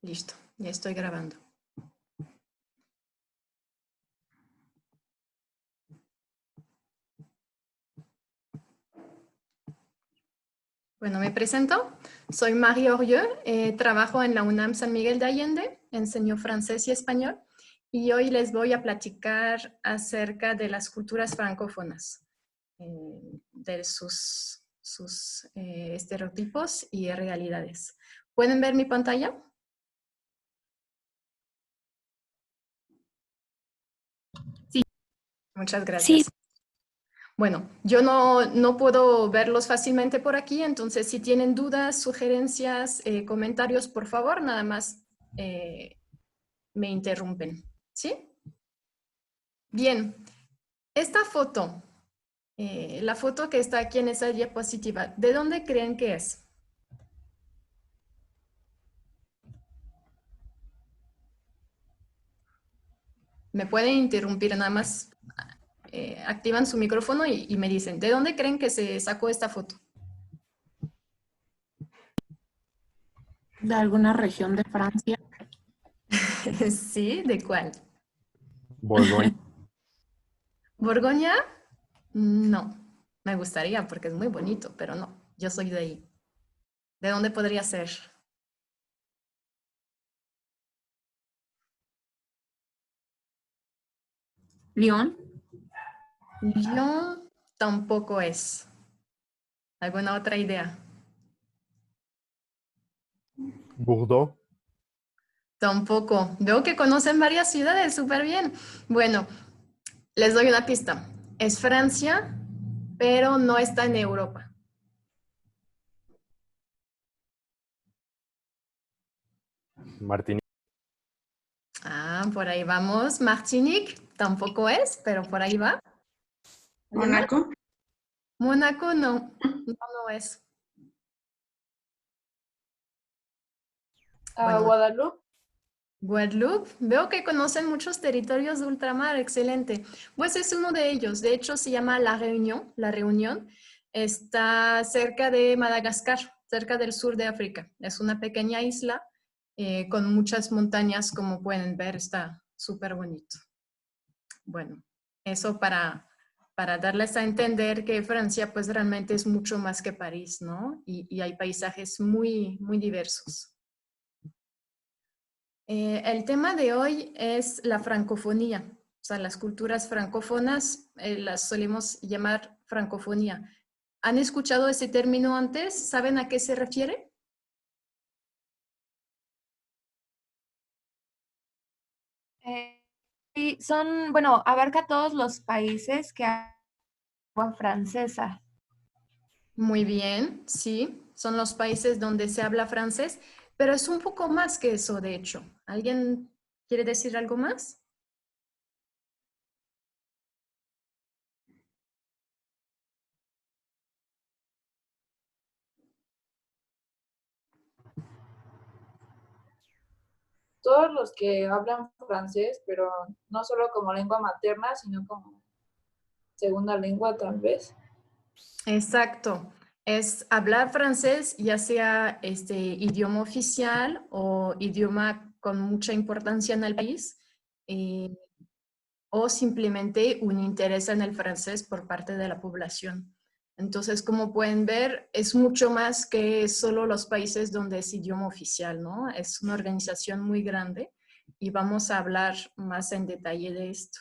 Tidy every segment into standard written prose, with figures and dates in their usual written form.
Listo, ya estoy grabando. Bueno, me presento. Soy Marie Orieux, trabajo en la UNAM San Miguel de Allende, enseño francés y español, y hoy les voy a platicar acerca de las culturas francófonas, de sus estereotipos y realidades. ¿Pueden ver mi pantalla? Sí. Muchas gracias. Sí. Bueno, yo no puedo verlos fácilmente por aquí, entonces si tienen dudas, sugerencias, comentarios, por favor, nada más me interrumpen, ¿sí? Bien, esta foto, la foto que está aquí en esa diapositiva, ¿de dónde creen que es? Me pueden interrumpir, nada más activan su micrófono y me dicen, ¿de dónde creen que se sacó esta foto? ¿De alguna región de Francia? ¿Sí? ¿De cuál? Borgoña. ¿Borgoña? No, me gustaría porque es muy bonito, pero no, yo soy de ahí. ¿De dónde podría ser? ¿Lyon? Lyon tampoco es. ¿Alguna otra idea? Bordeaux. Tampoco. Veo que conocen varias ciudades, súper bien. Bueno, les doy una pista. Es Francia, pero no está en Europa. Martinique. Ah, por ahí vamos. Martinique tampoco es, pero por ahí va. ¿Mónaco? Mónaco no es. Bueno, ¿Guadalupe? Guadeloupe, veo que conocen muchos territorios de ultramar, excelente. Pues es uno de ellos, de hecho se llama La Reunión, La Reunión, está cerca de Madagascar, cerca del sur de África. Es una pequeña isla con muchas montañas, como pueden ver, está súper bonito. Bueno, eso para darles a entender que Francia pues realmente es mucho más que París, ¿no? Y hay paisajes muy, muy diversos. El tema de hoy es la francofonía, o sea, las culturas francófonas las solemos llamar francofonía. ¿Han escuchado ese término antes? ¿Saben a qué se refiere? Sí, bueno, abarca todos los países que hablan lengua francesa. Muy bien, sí, son los países donde se habla francés, pero es un poco más que eso, de hecho. ¿Alguien quiere decir algo más? Todos los que hablan francés, pero no solo como lengua materna, sino como segunda lengua tal vez. Exacto. Es hablar francés, ya sea este idioma oficial o idioma con mucha importancia en el país, eh, o simplemente un interés en el francés por parte de la población. Entonces, como pueden ver, es mucho más que solo los países donde es idioma oficial, ¿no? Es una organización muy grande y vamos a hablar más en detalle de esto.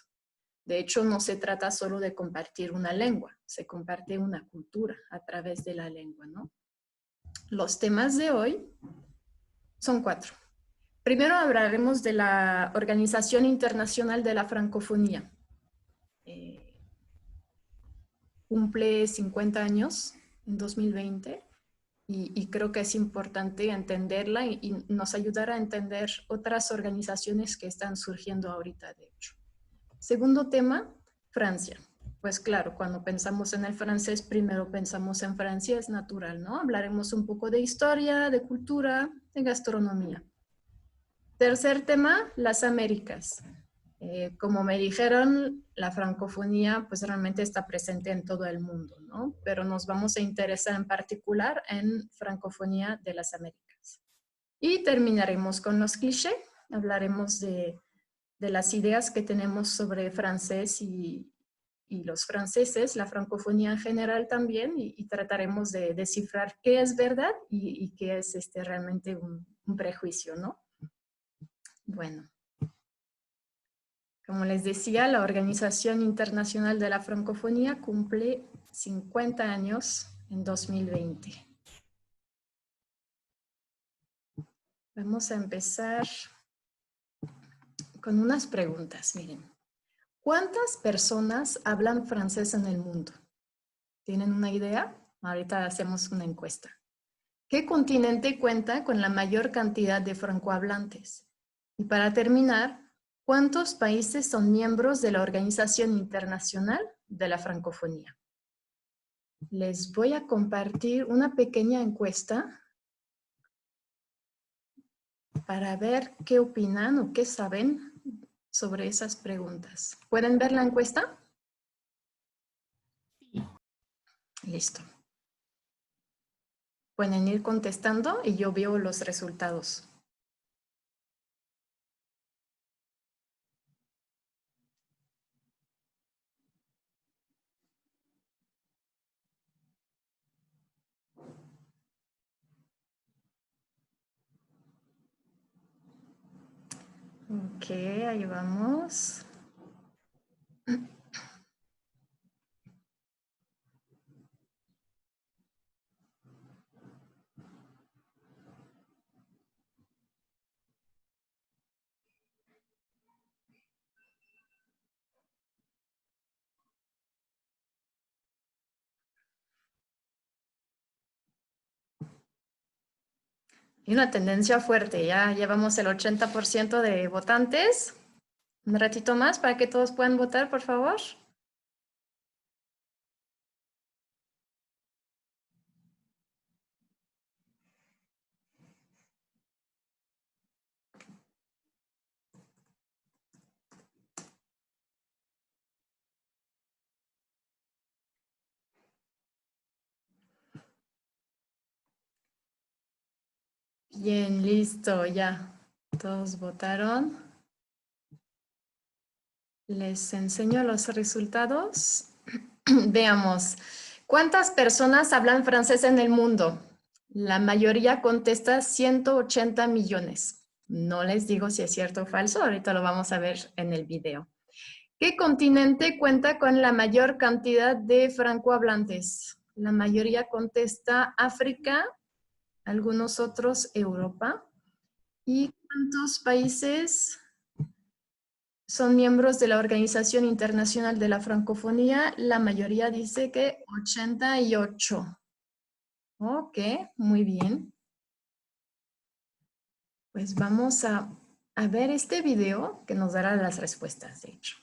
De hecho, no se trata solo de compartir una lengua, se comparte una cultura a través de la lengua, ¿no? Los temas de hoy son 4. Primero hablaremos de la Organización Internacional de la Francofonía. Cumple 50 años en 2020 y creo que es importante entenderla y nos ayudará a entender otras organizaciones que están surgiendo ahorita, de hecho. Segundo tema, Francia. Pues claro, cuando pensamos en el francés, primero pensamos en Francia, es natural, ¿no? Hablaremos un poco de historia, de cultura, de gastronomía. Tercer tema, las Américas. Como me dijeron, la francofonía pues realmente está presente en todo el mundo, ¿no? Pero nos vamos a interesar en particular en francofonía de las Américas. Y terminaremos con los clichés. Hablaremos de las ideas que tenemos sobre francés y los franceses, la francofonía en general también, y trataremos de descifrar qué es verdad y qué es realmente un prejuicio, ¿no? Bueno, como les decía, la Organización Internacional de la Francofonía cumple 50 años en 2020. Vamos a empezar con unas preguntas, miren. ¿Cuántas personas hablan francés en el mundo? ¿Tienen una idea? Ahorita hacemos una encuesta. ¿Qué continente cuenta con la mayor cantidad de francohablantes? Y para terminar, ¿cuántos países son miembros de la Organización Internacional de la Francofonía? Les voy a compartir una pequeña encuesta para ver qué opinan o qué saben sobre esas preguntas. ¿Pueden ver la encuesta? Sí. Listo. Pueden ir contestando y yo veo los resultados. Ok, ahí vamos. Y una tendencia fuerte, ya llevamos el 80% de votantes. Un ratito más para que todos puedan votar, por favor. Bien, listo, ya. Todos votaron. Les enseño los resultados. Veamos. ¿Cuántas personas hablan francés en el mundo? La mayoría contesta 180 millones. No les digo si es cierto o falso, ahorita lo vamos a ver en el video. ¿Qué continente cuenta con la mayor cantidad de francohablantes? La mayoría contesta África, algunos otros Europa. ¿Y cuántos países son miembros de la Organización Internacional de la Francofonía? La mayoría dice que 88. Ok, muy bien. Pues vamos a ver este video que nos dará las respuestas, de hecho.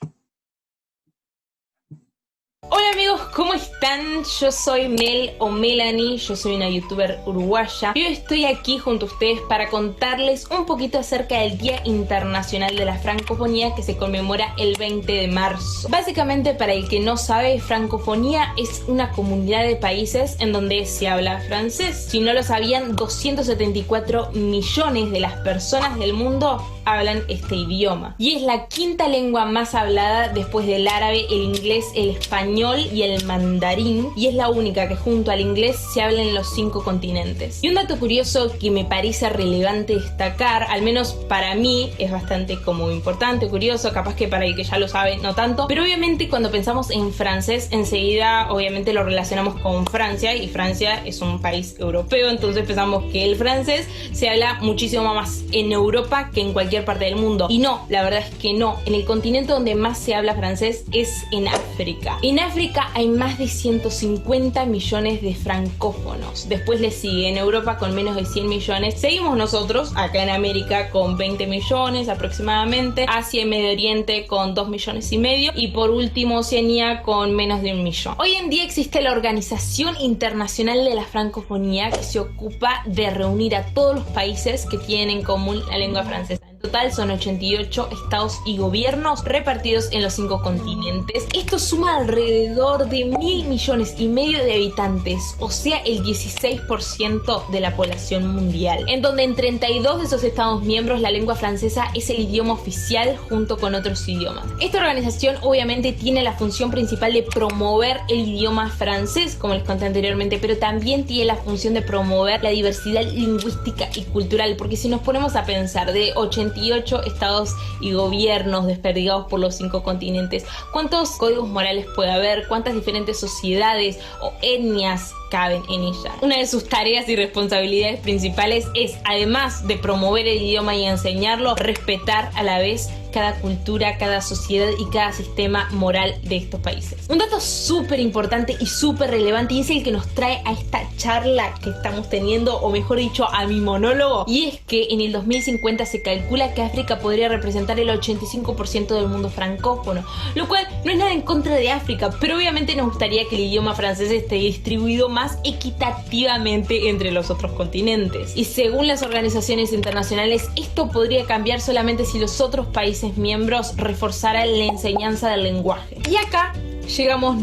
Hola amigos, ¿cómo están? Yo soy Mel o Melanie, yo soy una youtuber uruguaya y hoy estoy aquí junto a ustedes para contarles un poquito acerca del Día Internacional de la Francofonía que se conmemora el 20 de marzo. Básicamente, para el que no sabe, francofonía es una comunidad de países en donde se habla francés. Si no lo sabían, 274 millones de las personas del mundo hablan este idioma y es la quinta lengua más hablada después del árabe, el inglés, el español y el mandarín, y es la única que junto al inglés se habla en los 5 continentes. Y un dato curioso que me parece relevante destacar, al menos para mí es bastante como importante, curioso, capaz que para el que ya lo sabe no tanto, pero obviamente cuando pensamos en francés enseguida obviamente lo relacionamos con Francia, y Francia es un país europeo, entonces pensamos que el francés se habla muchísimo más en Europa que en cualquier parte del mundo, y no, la verdad es que no. En el continente donde más se habla francés es en África. En África hay más de 150 millones de francófonos. Después le sigue en Europa con menos de 100 millones. Seguimos nosotros acá en América con 20 millones aproximadamente. Asia y Medio Oriente con 2 millones y medio. Y por último Oceanía con menos de 1 millón. Hoy en día existe la Organización Internacional de la Francofonía, que se ocupa de reunir a todos los países que tienen en común la lengua francesa. En total son 88 estados y gobiernos repartidos en los 5 continentes. Esto suma alrededor de 1.000 millones y medio de habitantes, o sea el 16% de la población mundial, en donde en 32 de esos estados miembros la lengua francesa es el idioma oficial junto con otros idiomas. Esta organización obviamente tiene la función principal de promover el idioma francés, como les conté anteriormente, pero también tiene la función de promover la diversidad lingüística y cultural, porque si nos ponemos a pensar de 88 estados y gobiernos desperdigados por los 5 continentes, ¿cuántos códigos morales puede haber? ¿Cuántas diferentes sociedades o etnias caben en ella? Una de sus tareas y responsabilidades principales es, además de promover el idioma y enseñarlo, respetar a la vez cada cultura, cada sociedad y cada sistema moral de estos países. Un dato súper importante y súper relevante, y es el que nos trae a esta charla que estamos teniendo, o mejor dicho, a mi monólogo, y es que en el 2050 se calcula que África podría representar el 85% del mundo francófono, lo cual no es nada en contra de África, pero obviamente nos gustaría que el idioma francés esté distribuido más equitativamente entre los otros continentes. Y según las organizaciones internacionales, esto podría cambiar solamente si los otros países miembros reforzaran la enseñanza del lenguaje. Y acá llegamos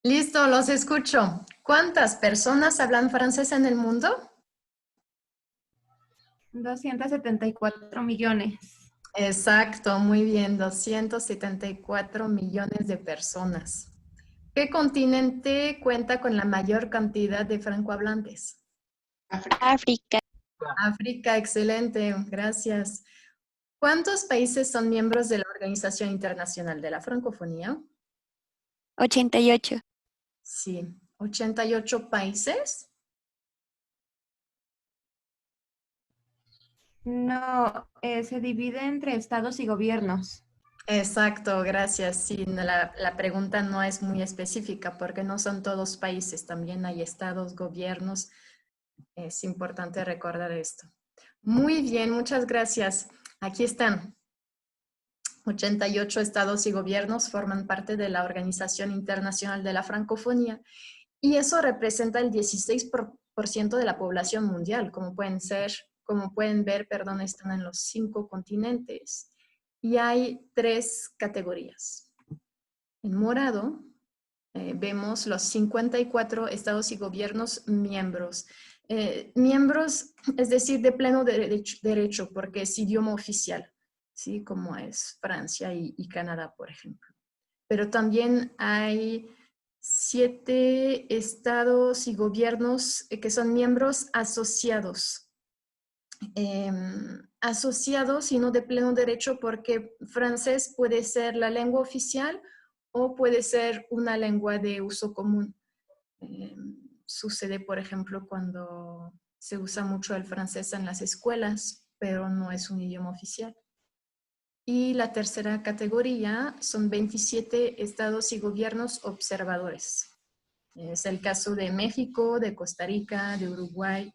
Listo, los escucho. ¿Cuántas personas hablan francés en el mundo? 274 millones. Exacto, muy bien, 274 millones de personas. ¿Qué continente cuenta con la mayor cantidad de francohablantes? África. África, excelente, gracias. ¿Cuántos países son miembros de la Organización Internacional de la Francofonía? 88. Sí, 88 países. No, se divide entre estados y gobiernos. Exacto, gracias. Sí, no, la pregunta no es muy específica porque no son todos países, también hay estados, gobiernos. Es importante recordar esto. Muy bien, muchas gracias. Aquí están. 88 estados y gobiernos forman parte de la Organización Internacional de la Francofonía y eso representa el 16% de la población mundial. Como pueden ver, están en los 5 continentes y hay 3 categorías. En morado vemos los 54 estados y gobiernos miembros. Miembros, es decir, de pleno derecho, porque es idioma oficial, ¿sí? Como es Francia y Canadá, por ejemplo. Pero también hay 7 estados y gobiernos que son miembros asociados. Asociados y no de pleno derecho, porque francés puede ser la lengua oficial o puede ser una lengua de uso común. Sucede, por ejemplo, cuando se usa mucho el francés en las escuelas, pero no es un idioma oficial. Y la tercera categoría son 27 estados y gobiernos observadores. Es el caso de México, de Costa Rica, de Uruguay.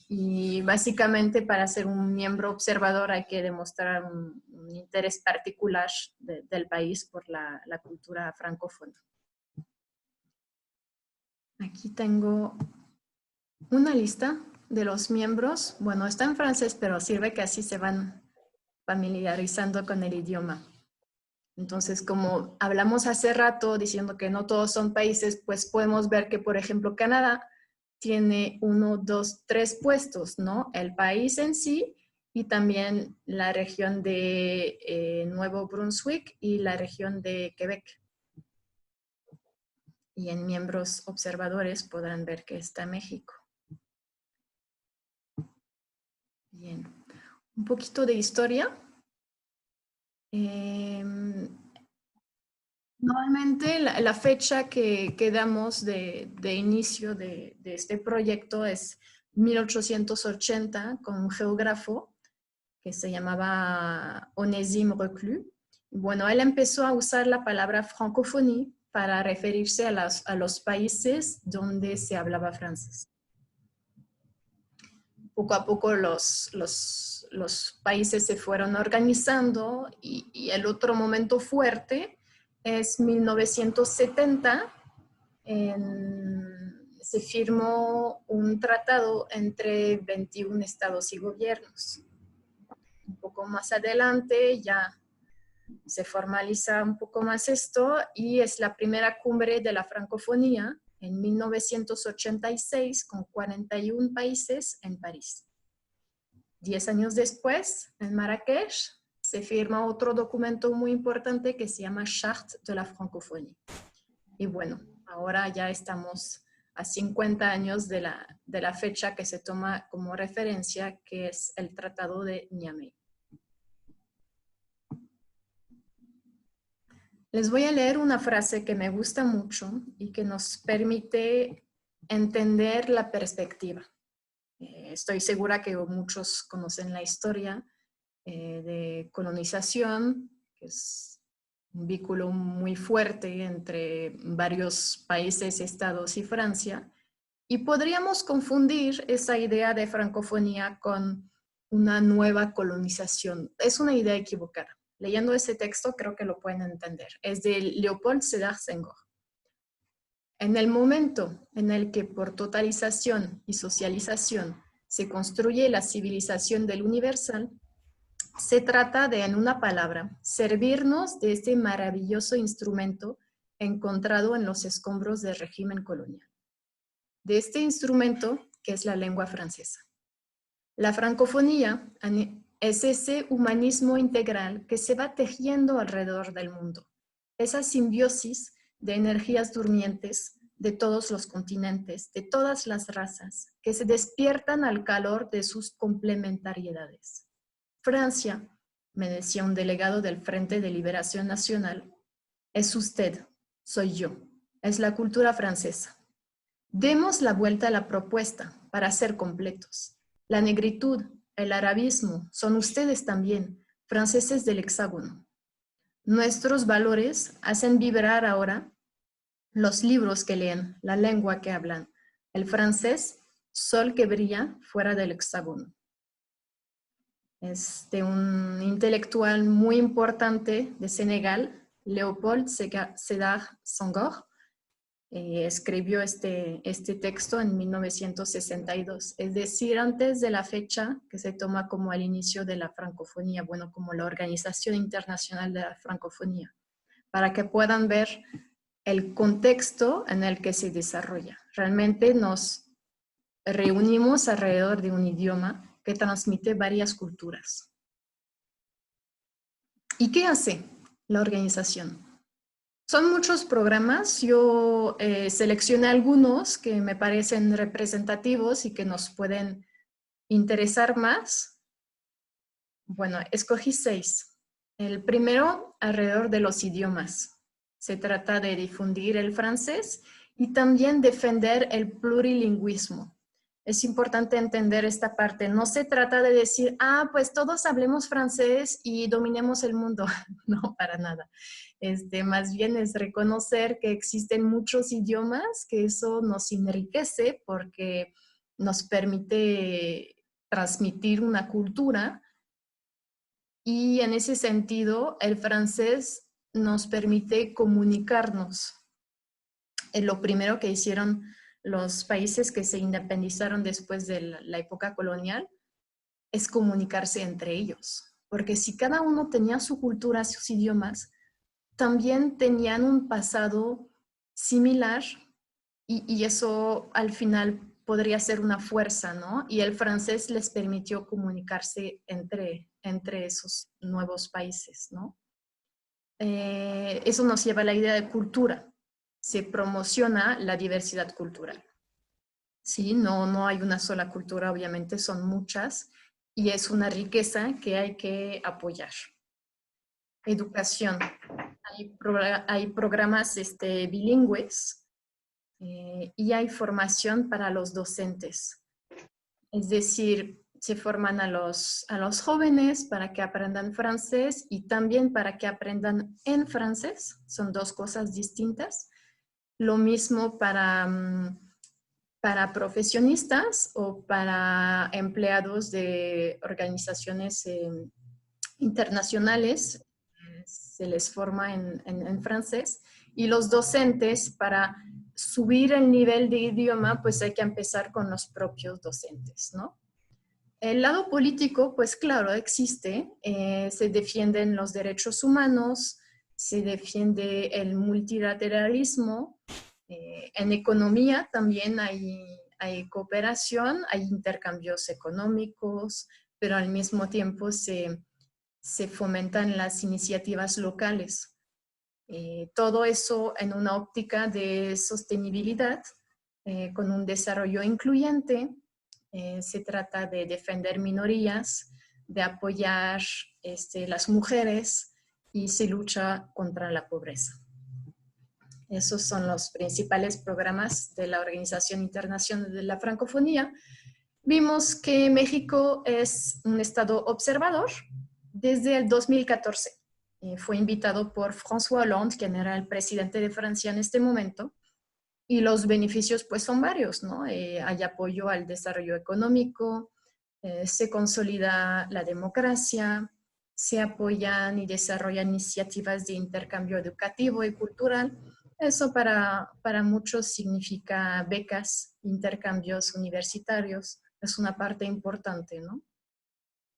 Y básicamente para ser un miembro observador hay que demostrar un interés particular del país por la cultura francófona. Aquí tengo una lista de los miembros. Bueno, está en francés, pero sirve que así se van familiarizando con el idioma. Entonces, como hablamos hace rato diciendo que no todos son países, pues podemos ver que, por ejemplo, Canadá tiene 1, 2, 3 puestos, ¿no? El país en sí y también la región de Nuevo Brunswick y la región de Quebec. Y en miembros observadores podrán ver que está México. Bien, un poquito de historia. Normalmente la fecha que damos de inicio de este proyecto es 1880 con un geógrafo que se llamaba Onésime Reclus. Bueno, él empezó a usar la palabra francophonie para referirse a los países donde se hablaba francés. Poco a poco los países se fueron organizando y el otro momento fuerte es 1970. Se firmó un tratado entre 21 estados y gobiernos. un poco más adelante ya se formaliza un poco más esto y es la primera cumbre de la francofonía en 1986 con 41 países en París. 10 años después, en Marrakech, se firma otro documento muy importante que se llama Charte de la Francophonie. Y bueno, ahora ya estamos a 50 años de la fecha que se toma como referencia, que es el Tratado de Niamey. Les voy a leer una frase que me gusta mucho y que nos permite entender la perspectiva. Estoy segura que muchos conocen la historia de colonización, que es un vínculo muy fuerte entre varios países, estados y Francia, y podríamos confundir esa idea de francofonía con una nueva colonización. Es una idea equivocada. Leyendo ese texto creo que lo pueden entender. Es de Léopold Sédar Senghor. En el momento en el que por totalización y socialización se construye la civilización del universal, se trata de, en una palabra, servirnos de este maravilloso instrumento encontrado en los escombros del régimen colonial. De este instrumento que es la lengua francesa. La francofonía es ese humanismo integral que se va tejiendo alrededor del mundo. Esa simbiosis de energías durmientes de todos los continentes, de todas las razas, que se despiertan al calor de sus complementariedades. Francia, me decía un delegado del Frente de Liberación Nacional, es usted, soy yo, es la cultura francesa. Demos la vuelta a la propuesta para ser completos. La negritud, el arabismo, son ustedes también, franceses del hexágono. Nuestros valores hacen vibrar ahora los libros que leen, la lengua que hablan. El francés, sol que brilla fuera del hexágono. Es de un intelectual muy importante de Senegal, Léopold Sédar Senghor. Escribió este texto en 1962, es decir, antes de la fecha que se toma como el inicio de la francofonía, bueno, como la Organización Internacional de la Francofonía, para que puedan ver el contexto en el que se desarrolla. Realmente nos reunimos alrededor de un idioma que transmite varias culturas. ¿Y qué hace la organización? Son muchos programas, yo seleccioné algunos que me parecen representativos y que nos pueden interesar más. Bueno, escogí 6. El primero, alrededor de los idiomas. Se trata de difundir el francés y también defender el plurilingüismo. Es importante entender esta parte. No se trata de decir, pues todos hablemos francés y dominemos el mundo. No, para nada. Más bien es reconocer que existen muchos idiomas, que eso nos enriquece porque nos permite transmitir una cultura. Y en ese sentido, el francés nos permite comunicarnos. Lo primero que hicieron los países que se independizaron después de la época colonial es comunicarse entre ellos. Porque si cada uno tenía su cultura, sus idiomas, también tenían un pasado similar y eso al final podría ser una fuerza, ¿no? Y el francés les permitió comunicarse entre esos nuevos países, ¿no? Eso nos lleva a la idea de cultura. Se promociona la diversidad cultural. Sí, no hay una sola cultura, obviamente son muchas y es una riqueza que hay que apoyar. Educación. Hay programas bilingües y hay formación para los docentes. Es decir, se forman a los jóvenes para que aprendan francés y también para que aprendan en francés. Son dos cosas distintas. Lo mismo para profesionistas o para empleados de organizaciones internacionales. Se les forma en francés. Y los docentes, para subir el nivel de idioma, pues hay que empezar con los propios docentes, ¿no? El lado político, pues claro, existe. Se defienden los derechos humanos, se defiende el multilateralismo. En economía también hay cooperación, hay intercambios económicos, pero al mismo tiempo se fomentan las iniciativas locales. Todo eso en una óptica de sostenibilidad, con un desarrollo incluyente. Se trata de defender minorías, de apoyar las mujeres y se lucha contra la pobreza. Esos son los principales programas de la Organización Internacional de la Francofonía. Vimos que México es un estado observador desde el 2014. Fue invitado por François Hollande, quien era el presidente de Francia en este momento, y los beneficios pues son varios, ¿no? Hay apoyo al desarrollo económico, se consolida la democracia, se apoyan y desarrollan iniciativas de intercambio educativo y cultural. Eso para muchos significa becas, intercambios universitarios, es una parte importante, ¿no?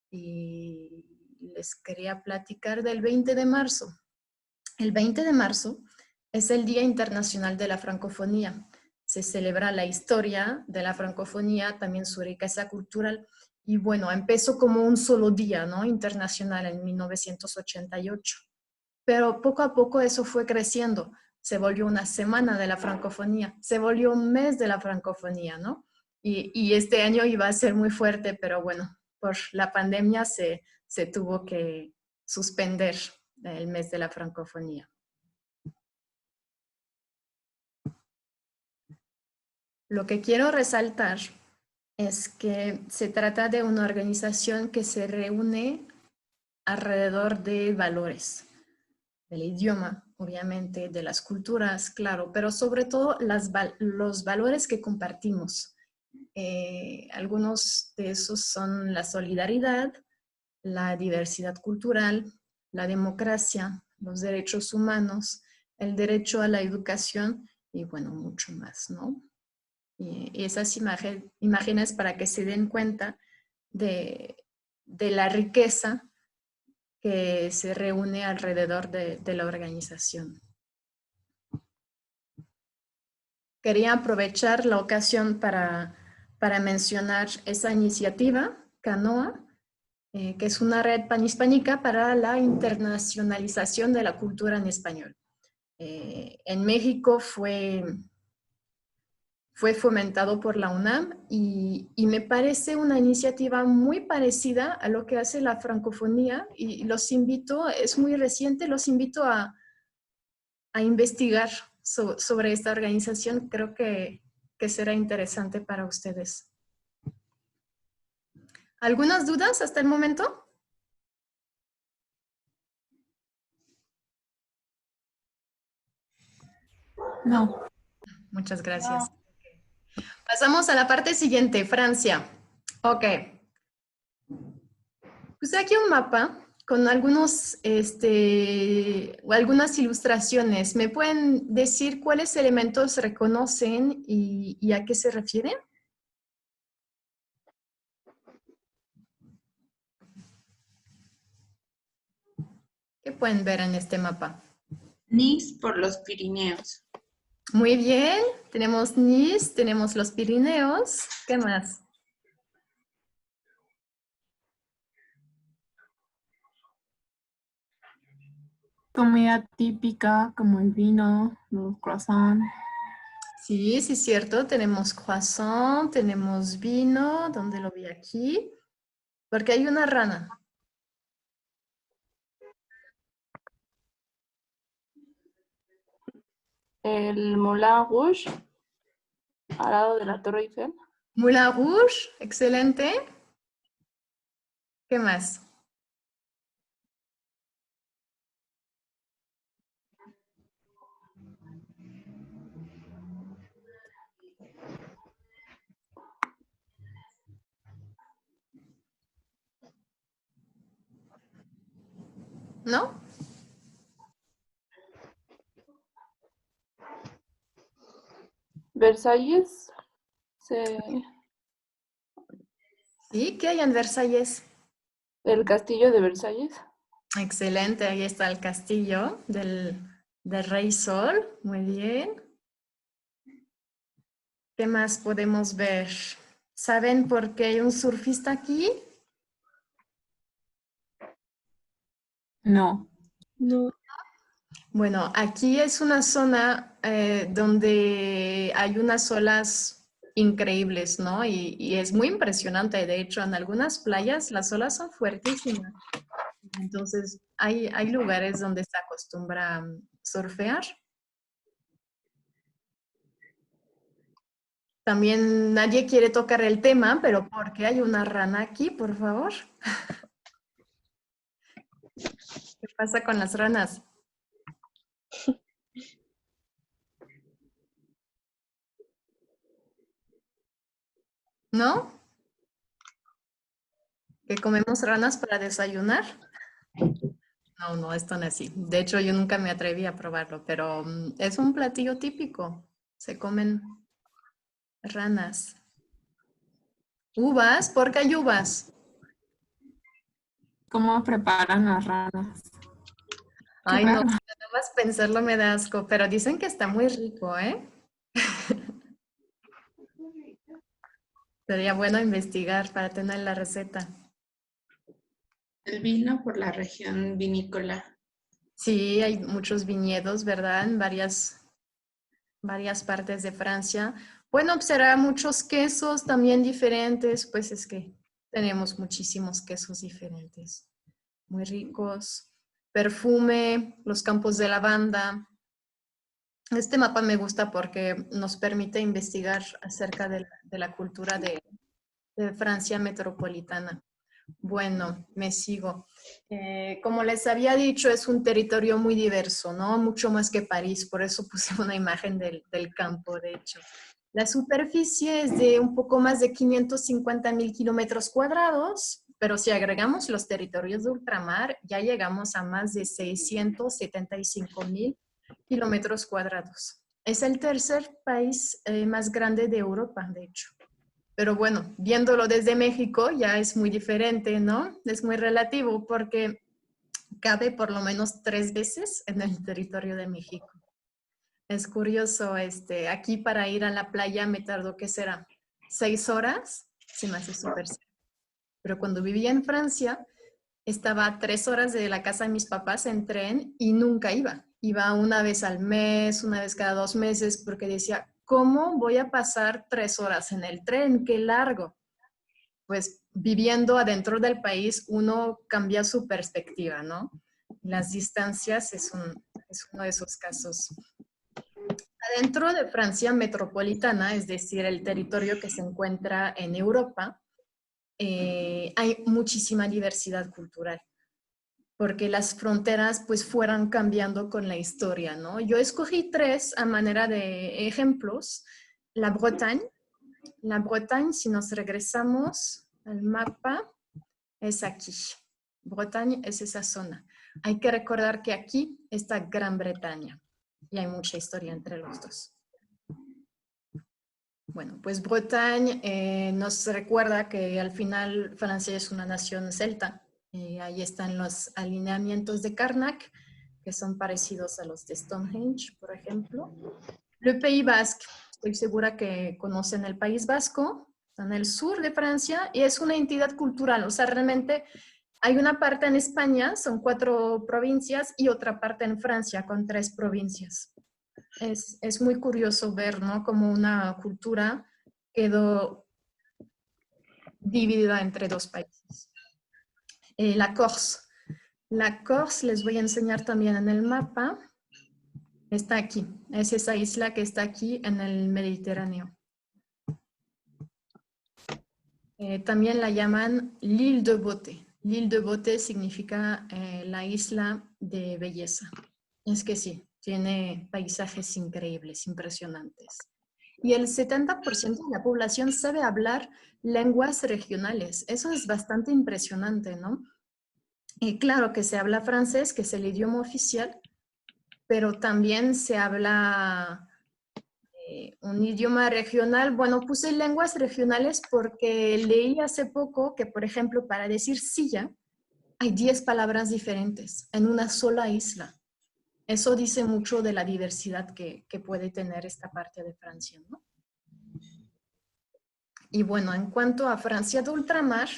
Y les quería platicar del 20 de marzo. El 20 de marzo es el Día Internacional de la Francofonía. Se celebra la historia de la francofonía, también su riqueza cultural. Y bueno, empezó como un solo día, ¿no? Internacional en 1988. Pero poco a poco eso fue creciendo. Se volvió una semana de la francofonía, se volvió un mes de la francofonía, ¿no? Y este año iba a ser muy fuerte, pero bueno, por la pandemia se tuvo que suspender el mes de la francofonía. Lo que quiero resaltar es que se trata de una organización que se reúne alrededor de valores, del idioma, obviamente, de las culturas, claro, pero sobre todo los valores que compartimos. Algunos de esos son la solidaridad, la diversidad cultural, la democracia, los derechos humanos, el derecho a la educación y bueno, mucho más, ¿no? Y esas imágenes para que se den cuenta de la riqueza que se reúne alrededor de la organización. Quería aprovechar la ocasión para mencionar esa iniciativa, CANOA, que es una red panhispánica para la internacionalización de la cultura en español. En México fue fomentado por la UNAM y me parece una iniciativa muy parecida a lo que hace la francofonía y los invito, es muy reciente, los invito a investigar sobre esta organización. Creo que será interesante para ustedes. ¿Algunas dudas hasta el momento? No. Muchas gracias. Pasamos a la parte siguiente, Francia. Ok. Puse aquí un mapa con algunas ilustraciones. ¿Me pueden decir cuáles elementos reconocen y a qué se refieren? ¿Qué pueden ver en este mapa? Nice por los Pirineos. Muy bien, tenemos Nice, tenemos los Pirineos. ¿Qué más? Comida típica como el vino, los croissants. Sí, sí, cierto. Tenemos croissant, tenemos vino. ¿Dónde lo vi aquí? Porque hay una rana. El Moulin Rouge, al lado de la Torre Eiffel. Moulin Rouge, excelente. ¿Qué más? ¿No? Versalles, ¿Sí? ¿Qué hay en Versalles? El castillo de Versalles. Excelente, ahí está el castillo del Rey Sol. Muy bien. ¿Qué más podemos ver? ¿Saben por qué hay un surfista aquí? No. No. Bueno, aquí es una zona donde hay unas olas increíbles, ¿no? Y es muy impresionante. De hecho, en algunas playas las olas son fuertísimas. Entonces, hay lugares donde se acostumbra a surfear. También nadie quiere tocar el tema, pero ¿por qué hay una rana aquí, por favor? ¿Qué pasa con las ranas? ¿No? ¿Que comemos ranas para desayunar? No, no, esto no es así. De hecho, yo nunca me atreví a probarlo, pero es un platillo típico. Se comen ranas. Uvas, ¿por qué hay uvas? ¿Cómo preparan las ranas? Ay, no, raro. nada más pensarlo me da asco, pero dicen que está muy rico, ¿eh? Sería bueno investigar para tener la receta. El vino por la región vinícola. Sí, hay muchos viñedos, ¿verdad? En varias partes de Francia. Pueden observar muchos quesos también diferentes, pues es que tenemos muchísimos quesos diferentes, muy ricos. Perfume, los campos de lavanda. Este mapa me gusta porque nos permite investigar acerca de la cultura de Francia metropolitana. Bueno, me sigo. Como les había dicho, es un territorio muy diverso, ¿no? Mucho más que París, por eso puse una imagen del campo, de hecho. La superficie es de un poco más de 550,000 kilómetros cuadrados, pero si agregamos los territorios de ultramar, ya llegamos a más de 675,000 kilómetros cuadrados. Es el tercer país más grande de Europa, de hecho. Pero bueno, viéndolo desde México ya es muy diferente, ¿no? Es muy relativo porque cabe por lo menos 3 veces en el territorio de México. Es curioso, aquí para ir a la playa me tardó, ¿qué será? 6 horas, se me hace súper cerca. Pero cuando vivía en Francia, estaba a 3 horas de la casa de mis papás en tren y nunca iba. Iba una vez al mes, una vez cada 2 meses, porque decía, ¿cómo voy a pasar 3 horas en el tren? ¡Qué largo! Pues viviendo adentro del país, uno cambia su perspectiva, ¿no? Las distancias es uno de esos casos. Adentro de Francia metropolitana, es decir, el territorio que se encuentra en Europa, hay muchísima diversidad cultural, porque las fronteras pues fueron cambiando con la historia, ¿no? Yo escogí 3 a manera de ejemplos. La Bretagne, si nos regresamos al mapa, es aquí. Bretagne es esa zona. Hay que recordar que aquí está Gran Bretaña y hay mucha historia entre los dos. Bueno, pues Bretagne nos recuerda que al final Francia es una nación celta. Ahí están los alineamientos de Karnak, que son parecidos a los de Stonehenge, por ejemplo. Le Pays Basque, estoy segura que conocen el País Vasco, está en el sur de Francia y es una entidad cultural. O sea, realmente hay una parte en España, son 4 provincias, y otra parte en Francia con 3 provincias. Es muy curioso ver, ¿no? Cómo una cultura quedó dividida entre 2 países. La Corse. La Corse les voy a enseñar también en el mapa. Está aquí. Es esa isla que está aquí en el Mediterráneo. También la llaman l'île de beauté. L'île de beauté significa la isla de belleza. Es que sí, tiene paisajes increíbles, impresionantes. Y el 70% de la población sabe hablar lenguas regionales. Eso es bastante impresionante, ¿no? Y claro que se habla francés, que es el idioma oficial, pero también se habla un idioma regional. Bueno, puse lenguas regionales porque leí hace poco que, por ejemplo, para decir silla, hay 10 palabras diferentes en una sola isla. Eso dice mucho de la diversidad que puede tener esta parte de Francia, ¿no? Y bueno, en cuanto a Francia de ultramar,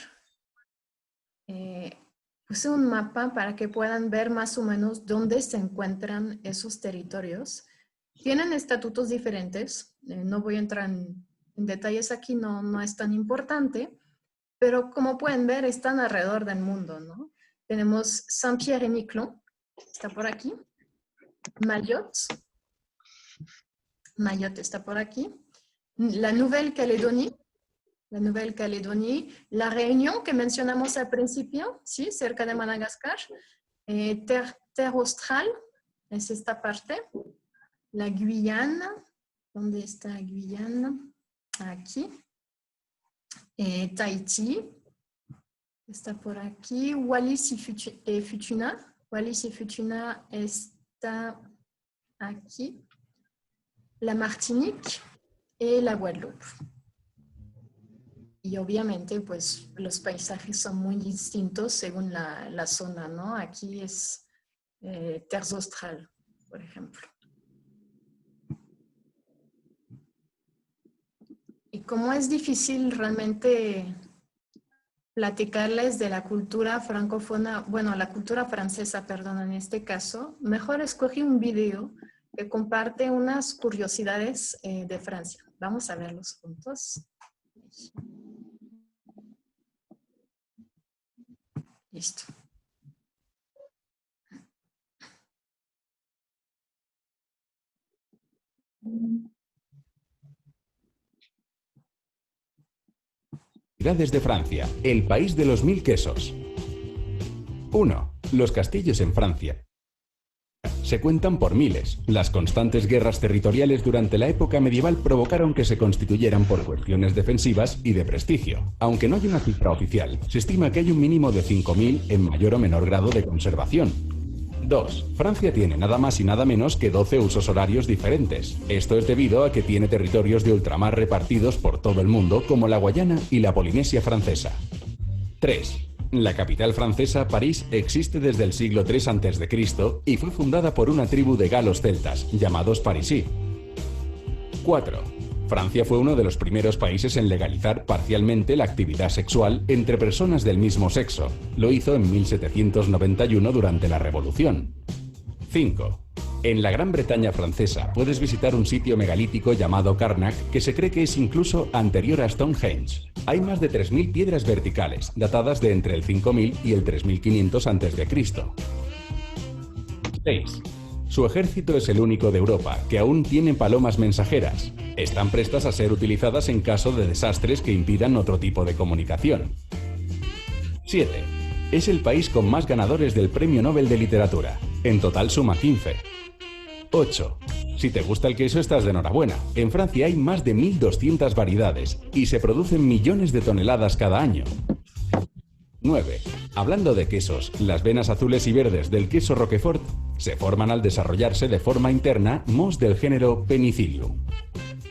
puse un mapa para que puedan ver más o menos dónde se encuentran esos territorios. Tienen estatutos diferentes, no voy a entrar en detalles aquí, no es tan importante, pero como pueden ver están alrededor del mundo, ¿no? Tenemos Saint-Pierre-et-Miquelon, está por aquí. Mayotte está por aquí. La Nouvelle-Calédonie, la Réunion que mencionamos al principio, ¿sí? Cerca de Madagascar. Terre Australe, es esta parte. La Guyana, ¿dónde está Guyana? Aquí. Tahití, está por aquí. Wallis y Futuna. Wallis y Futuna está aquí. La Martinique y la Guadeloupe. Y obviamente, pues, los paisajes son muy distintos según la zona, ¿no? Aquí es Terre Australe, por ejemplo. Y como es difícil realmente platicarles de la cultura francófona, bueno, la cultura francesa, perdón, en este caso, mejor escogí un video que comparte unas curiosidades de Francia. Vamos a verlos juntos. Listo. De Francia, el país de los 1000 quesos. 1. Los castillos en Francia se cuentan por miles. Las constantes guerras territoriales durante la época medieval provocaron que se constituyeran por cuestiones defensivas y de prestigio. Aunque no hay una cifra oficial, se estima que hay un mínimo de 5000 en mayor o menor grado de conservación. 2. Francia tiene nada más y nada menos que 12 usos horarios diferentes. Esto es debido a que tiene territorios de ultramar repartidos por todo el mundo, como la Guayana y la Polinesia francesa. 3. La capital francesa, París, existe desde el siglo III a.C. y fue fundada por una tribu de galos celtas, llamados parisí. 4. Francia fue uno de los primeros países en legalizar parcialmente la actividad sexual entre personas del mismo sexo. Lo hizo en 1791 durante la Revolución. 5. En la Gran Bretaña francesa puedes visitar un sitio megalítico llamado Karnak que se cree que es incluso anterior a Stonehenge. Hay más de 3000 piedras verticales, datadas de entre el 5000 y el 3500 a.C. 6. Su ejército es el único de Europa que aún tiene palomas mensajeras. Están prestas a ser utilizadas en caso de desastres que impidan otro tipo de comunicación. 7. Es el país con más ganadores del Premio Nobel de Literatura. En total suma 15. 8. Si te gusta el queso estás de enhorabuena. En Francia hay más de 1200 variedades y se producen millones de toneladas cada año. 9. Hablando de quesos, las venas azules y verdes del queso Roquefort se forman al desarrollarse de forma interna mohos del género Penicillium.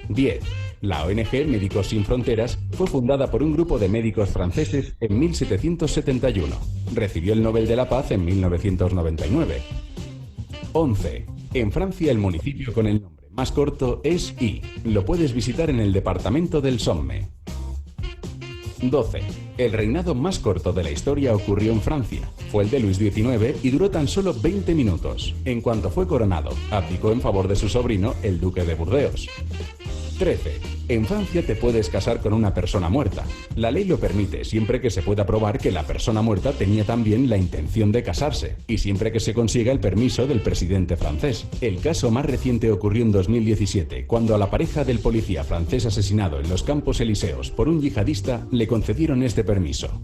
10. La ONG Médicos Sin Fronteras fue fundada por un grupo de médicos franceses en 1771. Recibió el Nobel de la Paz en 1999. 11. En Francia el municipio con el nombre más corto es Y. Lo puedes visitar en el departamento del Somme. 12. El reinado más corto de la historia ocurrió en Francia. Fue el de Luis XIX y duró tan solo 20 minutos. En cuanto fue coronado, abdicó en favor de su sobrino, el duque de Burdeos. 13. En Francia te puedes casar con una persona muerta. La ley lo permite siempre que se pueda probar que la persona muerta tenía también la intención de casarse y siempre que se consiga el permiso del presidente francés. El caso más reciente ocurrió en 2017, cuando a la pareja del policía francés asesinado en los Campos Elíseos por un yihadista le concedieron este permiso.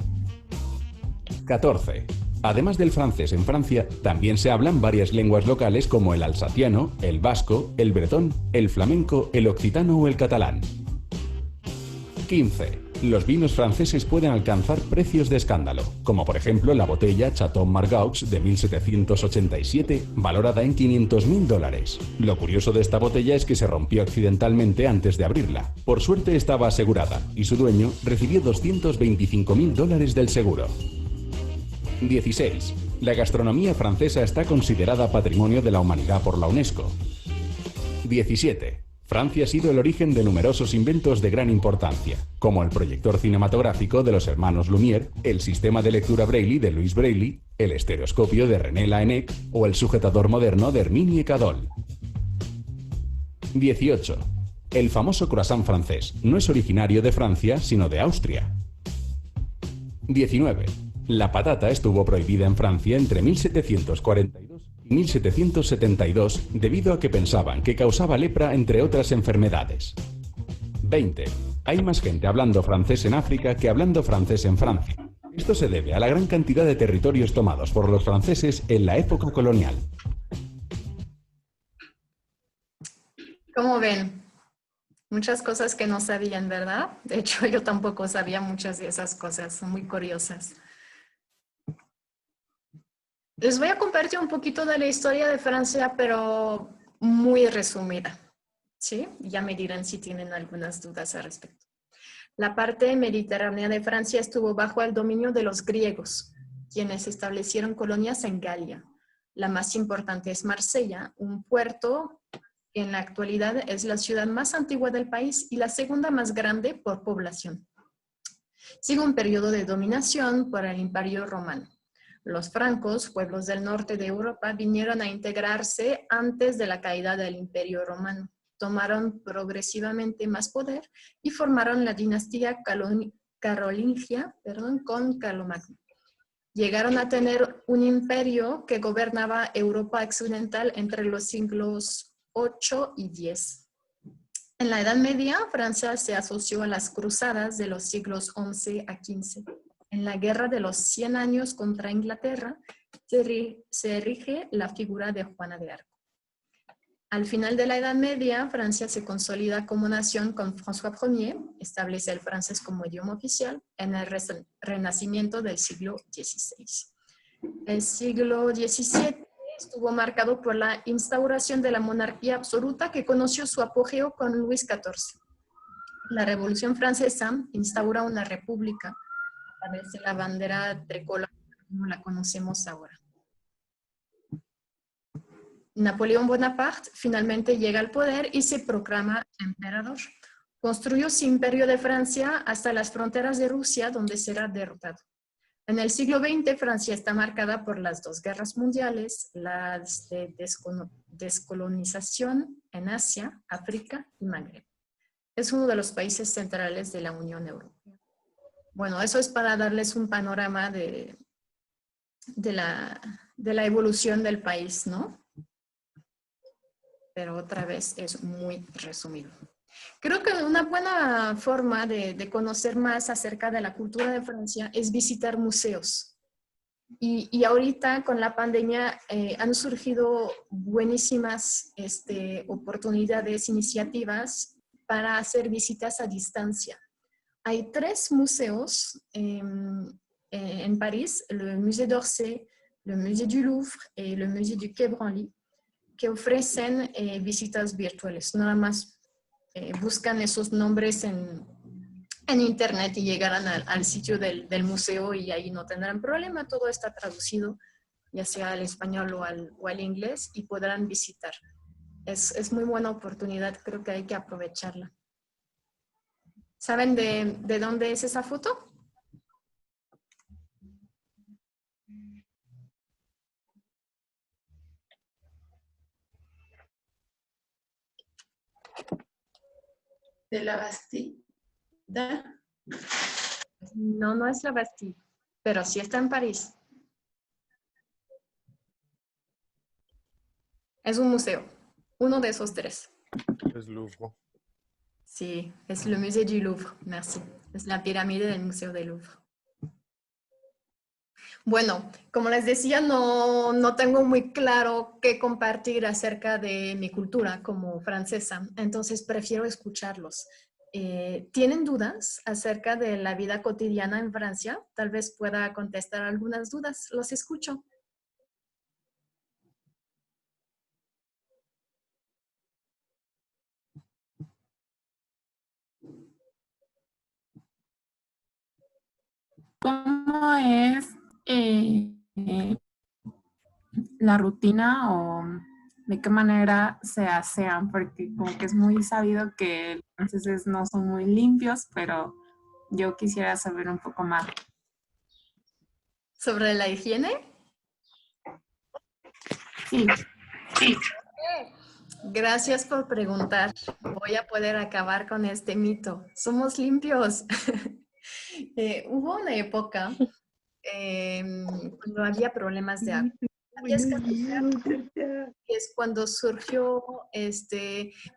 14. Además del francés en Francia, también se hablan varias lenguas locales como el alsaciano, el vasco, el bretón, el flamenco, el occitano o el catalán. 15. los vinos franceses pueden alcanzar precios de escándalo, como por ejemplo la botella Chateau Margaux de 1787, valorada en $500.000. Lo curioso de esta botella es que se rompió accidentalmente antes de abrirla. Por suerte estaba asegurada, y su dueño recibió $225.000 del seguro. 16. La gastronomía francesa está considerada Patrimonio de la Humanidad por la UNESCO. 17. Francia ha sido el origen de numerosos inventos de gran importancia, como el proyector cinematográfico de los hermanos Lumière, el sistema de lectura Braille de Louis Braille, el estereoscopio de René Laennec o el sujetador moderno de Herminie Cadol. 18. El famoso croissant francés no es originario de Francia, sino de Austria. 19. La patata estuvo prohibida en Francia entre 1742 y 1772 debido a que pensaban que causaba lepra, entre otras enfermedades. 20. Hay más gente hablando francés en África que hablando francés en Francia. Esto se debe a la gran cantidad de territorios tomados por los franceses en la época colonial. ¿Cómo ven? Muchas cosas que no sabían, ¿verdad? De hecho, yo tampoco sabía muchas de esas cosas, son muy curiosas. Les voy a compartir un poquito de la historia de Francia, pero muy resumida, ¿sí? Ya me dirán si tienen algunas dudas al respecto. La parte mediterránea de Francia estuvo bajo el dominio de los griegos, quienes establecieron colonias en Galia. La más importante es Marsella, un puerto que en la actualidad es la ciudad más antigua del país y la segunda más grande por población. Sigue un periodo de dominación por el Imperio Romano. Los francos, pueblos del norte de Europa, vinieron a integrarse antes de la caída del Imperio Romano. Tomaron progresivamente más poder y formaron la dinastía carolingia con Carlomagno. Llegaron a tener un imperio que gobernaba Europa occidental entre los siglos 8 y 10. En la Edad Media, Francia se asoció a las cruzadas de los siglos 11 a 15. En la Guerra de los 100 años contra Inglaterra se erige la figura de Juana de Arco. Al final de la Edad Media, Francia se consolida como nación con François I, establece el francés como idioma oficial en el Renacimiento del siglo XVI. El siglo XVII estuvo marcado por la instauración de la monarquía absoluta que conoció su apogeo con Luis XIV. La Revolución Francesa instaura una república a través de la bandera tricolor como la conocemos ahora. Napoleón Bonaparte finalmente llega al poder y se proclama emperador. Construyó su imperio de Francia hasta las fronteras de Rusia, donde será derrotado. En el siglo XX, Francia está marcada por las dos guerras mundiales, las de descolonización en Asia, África y Magreb. Es uno de los países centrales de la Unión Europea. Bueno, eso es para darles un panorama de la evolución del país, ¿no? Pero otra vez es muy resumido. Creo que una buena forma de conocer más acerca de la cultura de Francia es visitar museos. Y ahorita con la pandemia han surgido buenísimas oportunidades, iniciativas para hacer visitas a distancia. Hay 3 museos en París, el Musée d'Orsay, el Musée du Louvre y el Musée du Quai Branly, que ofrecen visitas virtuales. Nada más buscan esos nombres en internet y llegarán al sitio del museo y ahí no tendrán problema. Todo está traducido, ya sea al español o al inglés, y podrán visitar. Es muy buena oportunidad, creo que hay que aprovecharla. ¿Saben de dónde es esa foto? De la Bastida. No, no es la Bastille, pero sí está en París. Es un museo, uno de esos 3. Es Louvre. Sí, es el Musée du Louvre, merci. Es la pirámide del Museo del Louvre. Bueno, como les decía, no tengo muy claro qué compartir acerca de mi cultura como francesa, entonces prefiero escucharlos. ¿Tienen dudas acerca de la vida cotidiana en Francia? Tal vez pueda contestar algunas dudas. Los escucho. ¿Cómo es la rutina o de qué manera se asean? Porque como que es muy sabido que los franceses no son muy limpios, pero yo quisiera saber un poco más. ¿Sobre la higiene? Sí. Gracias por preguntar. Voy a poder acabar con este mito. Somos limpios. Hubo una época cuando había problemas de agua. Había escasez de agua, que es cuando surgió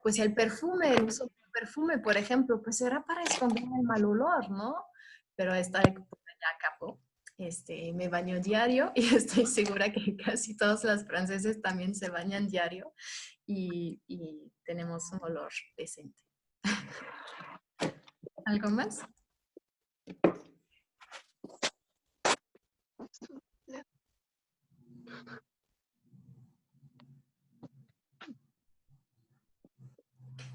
pues el perfume, el uso del perfume, por ejemplo, pues era para esconder el mal olor, ¿no? Pero esta época ya acabó. Me baño diario y estoy segura que casi todos los franceses también se bañan diario y tenemos un olor decente. ¿Algo más?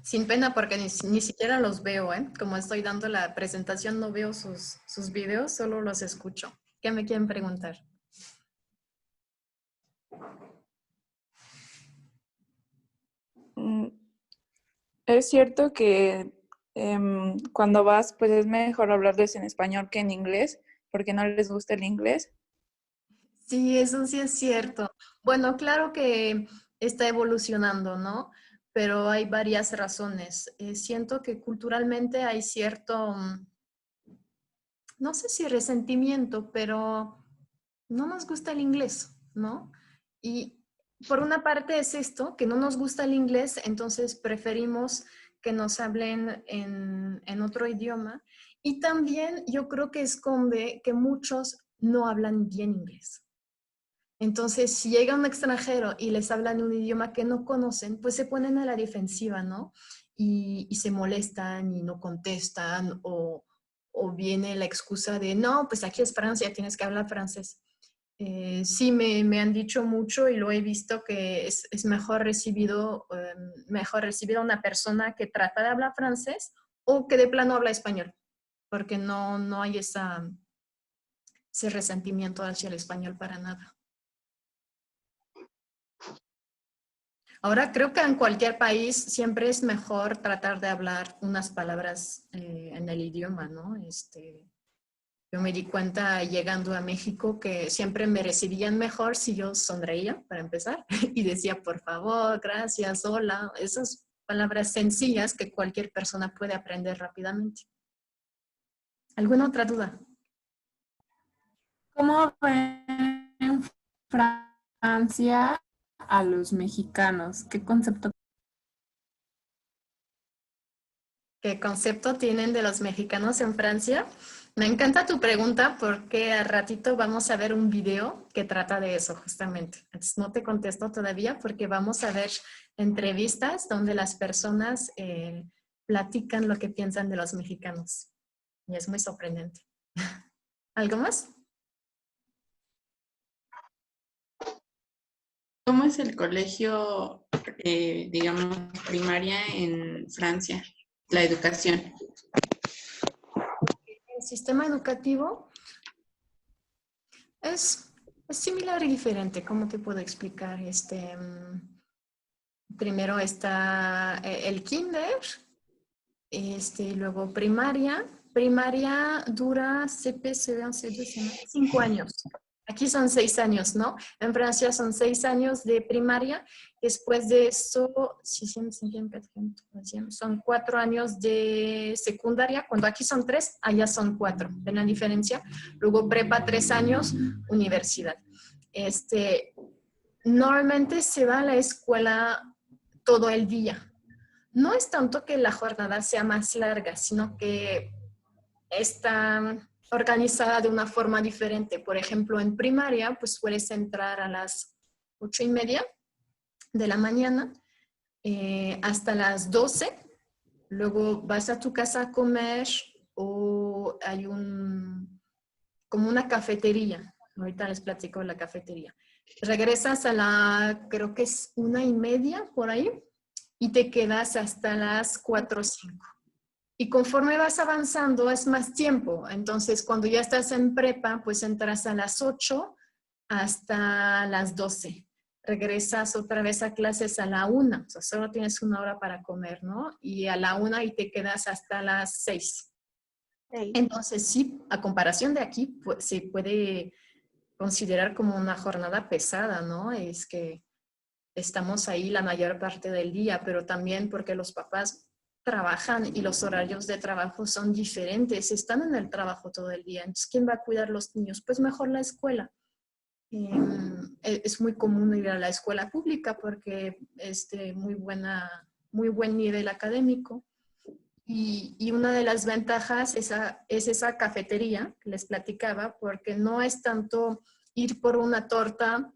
Sin pena porque ni siquiera los veo, ¿eh? Como estoy dando la presentación no veo sus videos, solo los escucho. ¿Qué me quieren preguntar? Es cierto que cuando vas, pues es mejor hablarles en español que en inglés, porque no les gusta el inglés. Sí, eso sí es cierto. Bueno, claro que está evolucionando, ¿no? Pero hay varias razones. Siento que culturalmente hay cierto, no sé si resentimiento, pero no nos gusta el inglés, ¿no? Y por una parte es esto, que no nos gusta el inglés, entonces preferimos que nos hablen en otro idioma. Y también yo creo que esconde que muchos no hablan bien inglés. Entonces, si llega un extranjero y les hablan un idioma que no conocen, pues se ponen a la defensiva, ¿no? Y se molestan y no contestan o viene la excusa de, no, pues aquí es Francia, tienes que hablar francés. Sí, me han dicho mucho y lo he visto que es mejor recibido a una persona que trata de hablar francés o que de plano habla español, porque no hay ese resentimiento hacia el español para nada. Ahora creo que en cualquier país siempre es mejor tratar de hablar unas palabras en el idioma, ¿no? Yo me di cuenta llegando a México que siempre me recibían mejor si yo sonreía, para empezar, y decía, por favor, gracias, hola, esas palabras sencillas que cualquier persona puede aprender rápidamente. ¿Alguna otra duda? ¿Cómo ven Francia a los mexicanos? ¿Qué concepto? ¿Qué concepto tienen de los mexicanos en Francia? Me encanta tu pregunta porque al ratito vamos a ver un video que trata de eso justamente. Entonces, no te contesto todavía porque vamos a ver entrevistas donde las personas platican lo que piensan de los mexicanos. Y es muy sorprendente. ¿Algo más? ¿Cómo es el colegio, digamos, primaria en Francia? La educación. El sistema educativo es similar y diferente. ¿Cómo te puedo explicar? Primero está el kinder, luego primaria. Primaria dura 5 años. Aquí son 6 años, ¿no? En Francia son 6 años de primaria. Después de eso, son 4 años de secundaria. Cuando aquí son 3, allá son 4. ¿Ven la diferencia? Luego prepa 3 años, universidad. Normalmente se va a la escuela todo el día. No es tanto que la jornada sea más larga, sino que está organizada de una forma diferente. Por ejemplo, en primaria, pues sueles entrar a las 8:30 de la mañana hasta las 12. luego vas a tu casa a comer o hay como una cafetería. Ahorita les platico de la cafetería. Regresas creo que es 1:30 por ahí, y te quedas hasta las 4 o 5. Y conforme vas avanzando es más tiempo. Entonces, cuando ya estás en prepa, pues entras a las 8 hasta las 12. Regresas otra vez a clases a la 1. O sea, solo tienes 1 hora para comer, ¿no? Y a la 1 y te quedas hasta las 6. Entonces, sí, a comparación de aquí, pues, se puede considerar como una jornada pesada, ¿no? Es que estamos ahí la mayor parte del día, pero también porque los papás trabajan y los horarios de trabajo son diferentes, están en el trabajo todo el día. Entonces, ¿quién va a cuidar los niños? Pues mejor la escuela. Es muy común ir a la escuela pública porque es de muy buen nivel académico. Y una de las ventajas es esa cafetería que les platicaba, porque no es tanto ir por una torta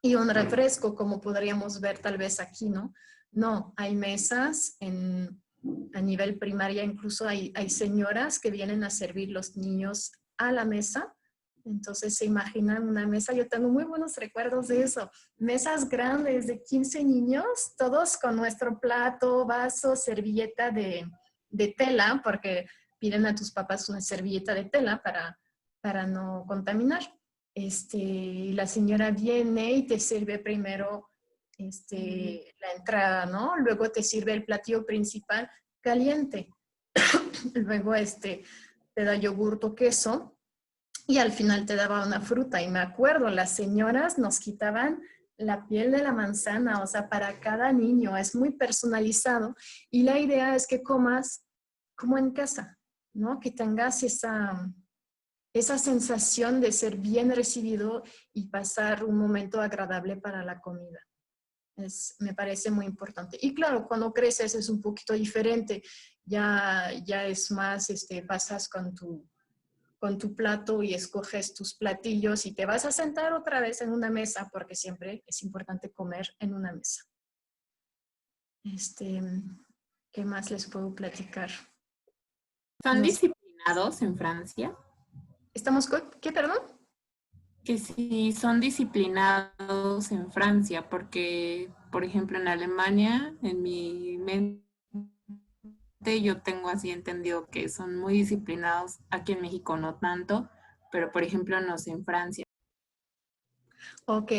y un refresco como podríamos ver tal vez aquí, ¿no? No, hay mesas a nivel primaria, incluso hay señoras que vienen a servir los niños a la mesa. Entonces se imaginan una mesa, yo tengo muy buenos recuerdos de eso, mesas grandes de 15 niños, todos con nuestro plato, vaso, servilleta de tela, porque piden a tus papás una servilleta de tela para no contaminar. Y la señora viene y te sirve primero la entrada, ¿no? Luego te sirve el platillo principal caliente. Luego te da yogur o queso y al final te daba una fruta. Y me acuerdo, las señoras nos quitaban la piel de la manzana, o sea, para cada niño. Es muy personalizado y la idea es que comas como en casa, ¿no? Que tengas esa sensación de ser bien recibido y pasar un momento agradable para la comida. Me parece muy importante. Y claro, cuando creces es un poquito diferente. Ya es más, pasas con tu plato y escoges tus platillos y te vas a sentar otra vez en una mesa, porque siempre es importante comer en una mesa. ¿Qué más les puedo platicar? ¿Son disciplinados en Francia? ¿Qué, perdón? Que sí son disciplinados en Francia, porque, por ejemplo, en Alemania, en mi mente, yo tengo así entendido que son muy disciplinados. Aquí en México no tanto, pero, por ejemplo, no sé, en Francia. Ok,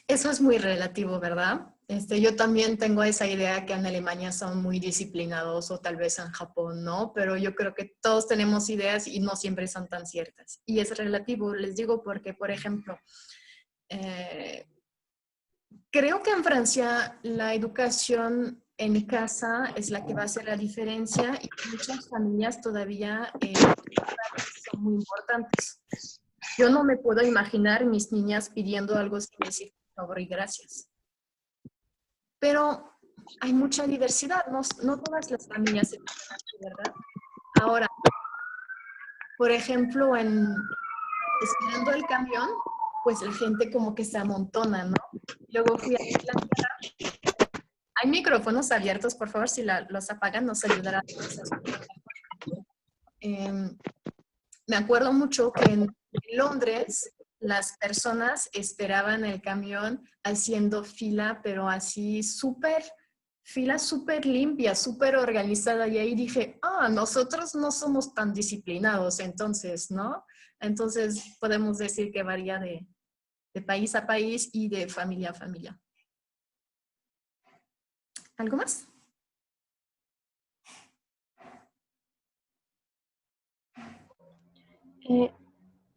eso es muy relativo, ¿verdad? Yo también tengo esa idea que en Alemania son muy disciplinados o tal vez en Japón, ¿no? Pero yo creo que todos tenemos ideas y no siempre son tan ciertas. Y es relativo, les digo, porque, por ejemplo, creo que en Francia la educación en casa es la que va a hacer la diferencia y muchas familias todavía son muy importantes. Yo no me puedo imaginar mis niñas pidiendo algo sin decir por favor y gracias. Pero hay mucha diversidad, no todas las familias se piensan así, ¿verdad? Ahora, por ejemplo, esperando el camión, pues la gente como que se amontona, ¿no? Luego fui a Inglaterra. Hay micrófonos abiertos, por favor, si los apagan nos ayudará a todos. Me acuerdo mucho que en Londres las personas esperaban el camión haciendo fila, pero así fila súper limpia, súper organizada. Y ahí dije, nosotros no somos tan disciplinados entonces, ¿no? Entonces podemos decir que varía de país a país y de familia a familia. ¿Algo más?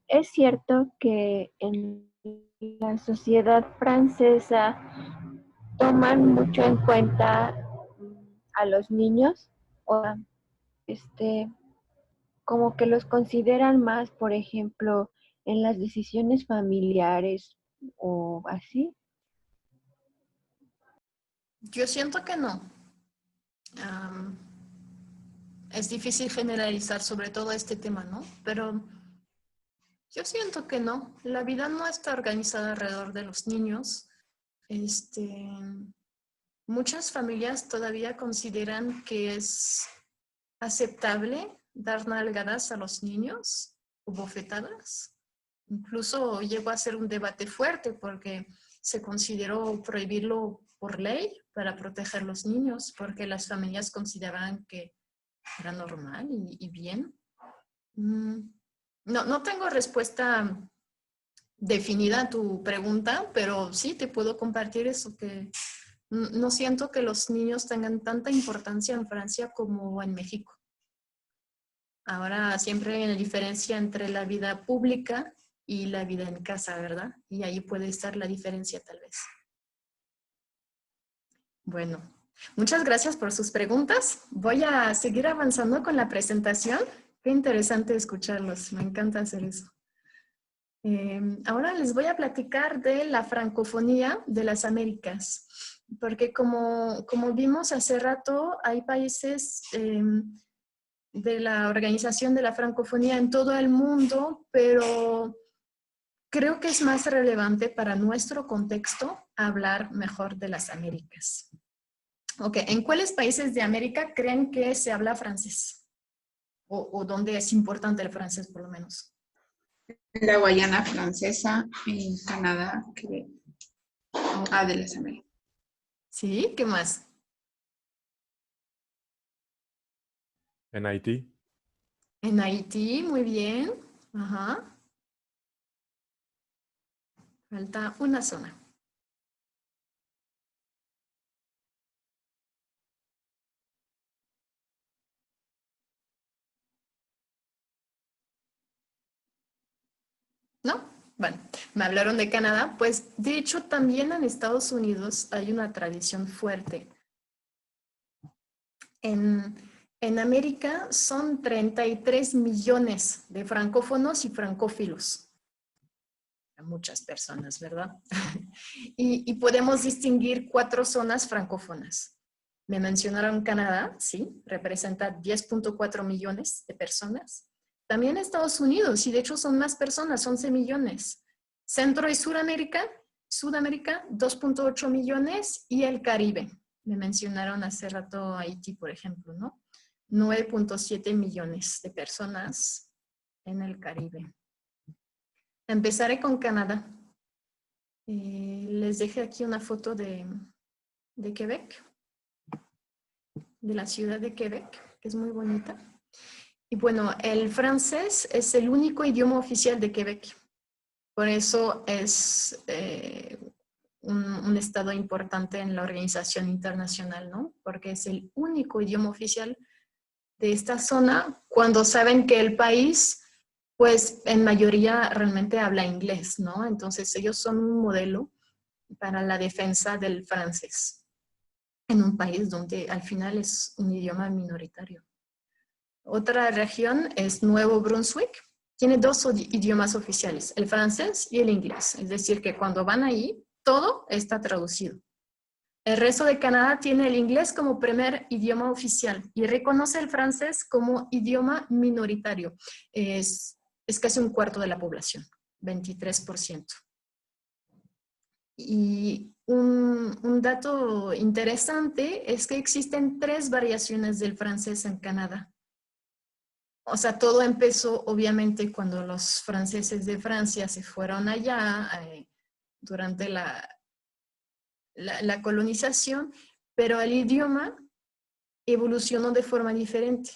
Es cierto que en la sociedad francesa toman mucho en cuenta a los niños, o como que los consideran más, por ejemplo, en las decisiones familiares o así. Yo siento que no. Es difícil generalizar sobre todo este tema, ¿no? Pero yo siento que no. La vida no está organizada alrededor de los niños. Muchas familias todavía consideran que es aceptable dar nalgadas a los niños o bofetadas. Incluso llegó a ser un debate fuerte porque se consideró prohibirlo por ley para proteger a los niños, porque las familias consideraban que era normal y bien. No tengo respuesta definida a tu pregunta, pero sí te puedo compartir eso, que no siento que los niños tengan tanta importancia en Francia como en México. Ahora siempre hay una diferencia entre la vida pública y la vida en casa, ¿verdad? Y ahí puede estar la diferencia tal vez. Bueno, muchas gracias por sus preguntas. Voy a seguir avanzando con la presentación. Qué interesante escucharlos, me encanta hacer eso. Ahora les voy a platicar de la francofonía de las Américas, porque como vimos hace rato, hay países de la Organización de la Francofonía en todo el mundo, pero creo que es más relevante para nuestro contexto hablar mejor de las Américas. Ok, ¿en cuáles países de América creen que se habla francés? O dónde es importante el francés, por lo menos. La Guayana Francesa, en Canadá, de las Américas. Sí, ¿qué más? En Haití. En Haití, muy bien. Ajá. Falta una zona. ¿No? Bueno, me hablaron de Canadá. Pues, de hecho, también en Estados Unidos hay una tradición fuerte. En América son 33 millones de francófonos y francófilos. Muchas personas, ¿verdad? y podemos distinguir 4 zonas francófonas. Me mencionaron Canadá, sí, representa 10.4 millones de personas. También Estados Unidos, y de hecho son más personas, 11 millones. Centro y Sudamérica, 2.8 millones, y el Caribe. Me mencionaron hace rato Haití, por ejemplo, ¿no? 9.7 millones de personas en el Caribe. Empezaré con Canadá. Les dejé aquí una foto de Quebec, de la ciudad de Quebec, que es muy bonita. Y bueno, el francés es el único idioma oficial de Quebec. Por eso es un estado importante en la organización internacional, ¿no? Porque es el único idioma oficial de esta zona, cuando saben que el país, pues en mayoría realmente habla inglés, ¿no? Entonces ellos son un modelo para la defensa del francés en un país donde al final es un idioma minoritario. Otra región es Nuevo Brunswick. Tiene 2 idiomas oficiales, el francés y el inglés. Es decir, que cuando van ahí, todo está traducido. El resto de Canadá tiene el inglés como primer idioma oficial y reconoce el francés como idioma minoritario. Es casi un cuarto de la población, 23%. Y un dato interesante es que existen 3 variaciones del francés en Canadá. O sea, todo empezó obviamente cuando los franceses de Francia se fueron allá durante la colonización, pero el idioma evolucionó de forma diferente.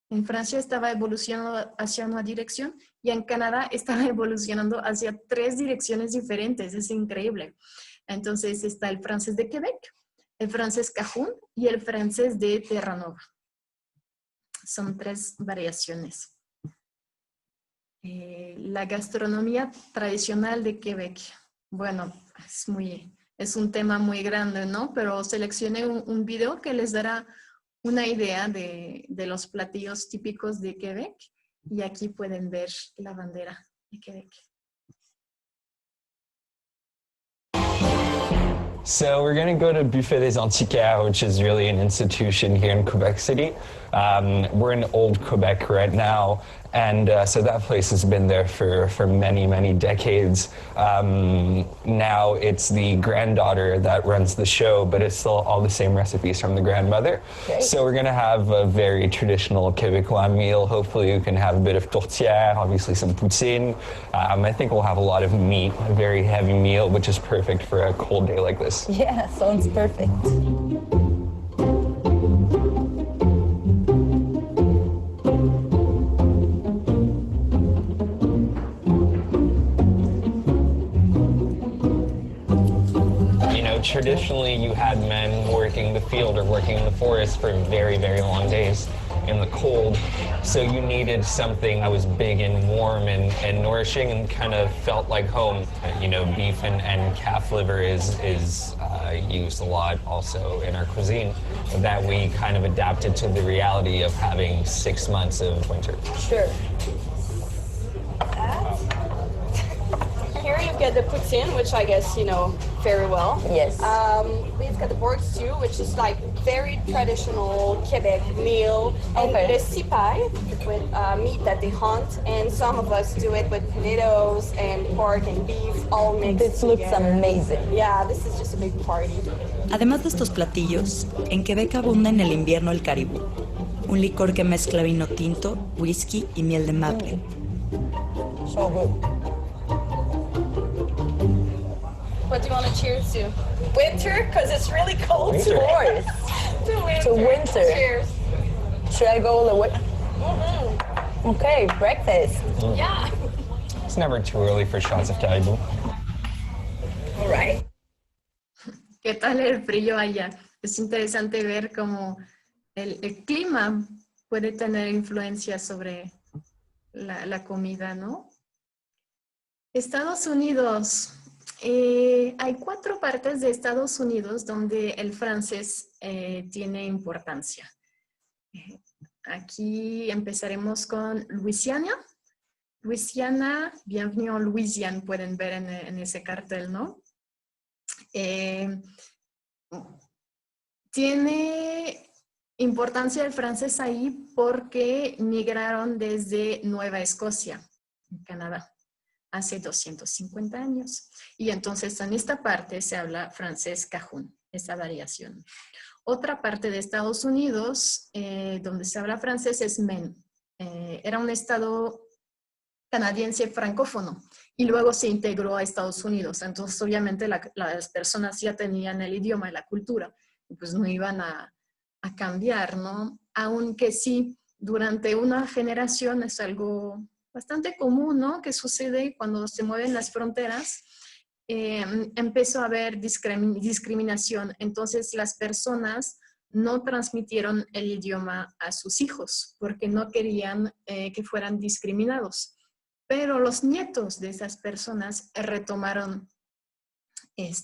En Francia estaba evolucionando hacia una dirección y en Canadá estaba evolucionando hacia 3 direcciones diferentes. Es increíble. Entonces está el francés de Quebec, el francés cajún y el francés de Terranova. Son 3 variaciones. La gastronomía tradicional de Quebec. Bueno, es un tema muy grande, ¿no? Pero seleccioné un video que les dará una idea de los platillos típicos de Quebec. Y aquí pueden ver la bandera de Quebec. So we're going to go to Buffet des Antiquaires, which is really an institution here in Quebec City. We're in Old Quebec right now, And so that place has been there for many, many decades. Now it's the granddaughter that runs the show, but it's still all the same recipes from the grandmother. Great. So we're going to have a very traditional Quebecois meal. Hopefully you can have a bit of tourtière, obviously some poutine. I think we'll have a lot of meat, a very heavy meal, which is perfect for a cold day like this. Yeah, sounds perfect. Traditionally, you had men working the field or working in the forest for very, very long days in the cold. So you needed something that was big and warm and nourishing and kind of felt like home. You know, beef and calf liver is used a lot also in our cuisine, that we kind of adapted to the reality of having 6 months of winter. Sure. Here you get the poutine, which I guess you know very well. Yes. We've got the pork stew, which is like very traditional Quebec meal. And the sipai with meat that they hunt. And some of us do it with potatoes and pork and beef all mixed This looks together. amazing. Yeah, this is just a big party. Además de estos platillos, en Quebec abunda en el invierno el caribú, un licor que mezcla vino tinto, whisky y miel de maple. So good. What do you want to cheers to? Winter, because it's really cold. Of course. To winter. Cheers. Should I go the way? Okay, breakfast. Yeah. It's never too early for shots of caribou. All right. ¿Qué tal el frío allá? Es interesante ver cómo el clima puede tener influencia sobre la comida, ¿no? Estados Unidos. Hay 4 partes de Estados Unidos donde el francés tiene importancia. Aquí empezaremos con Luisiana. Luisiana, bienvenue en Louisiane, pueden ver en ese cartel, ¿no? Tiene importancia el francés ahí porque migraron desde Nueva Escocia, en Canadá, hace 250 años. Y entonces en esta parte se habla francés cajún, esa variación. Otra parte de Estados Unidos donde se habla francés es Maine. Era un estado canadiense francófono y luego se integró a Estados Unidos. Entonces obviamente las personas ya tenían el idioma y la cultura, pues no iban a cambiar, ¿no? Aunque sí, durante una generación es algo bastante común, ¿no? Que sucede cuando se mueven las fronteras. Empezó a haber discriminación. Entonces las personas no transmitieron el idioma a sus hijos porque no querían que fueran discriminados. Pero los nietos de esas personas retomaron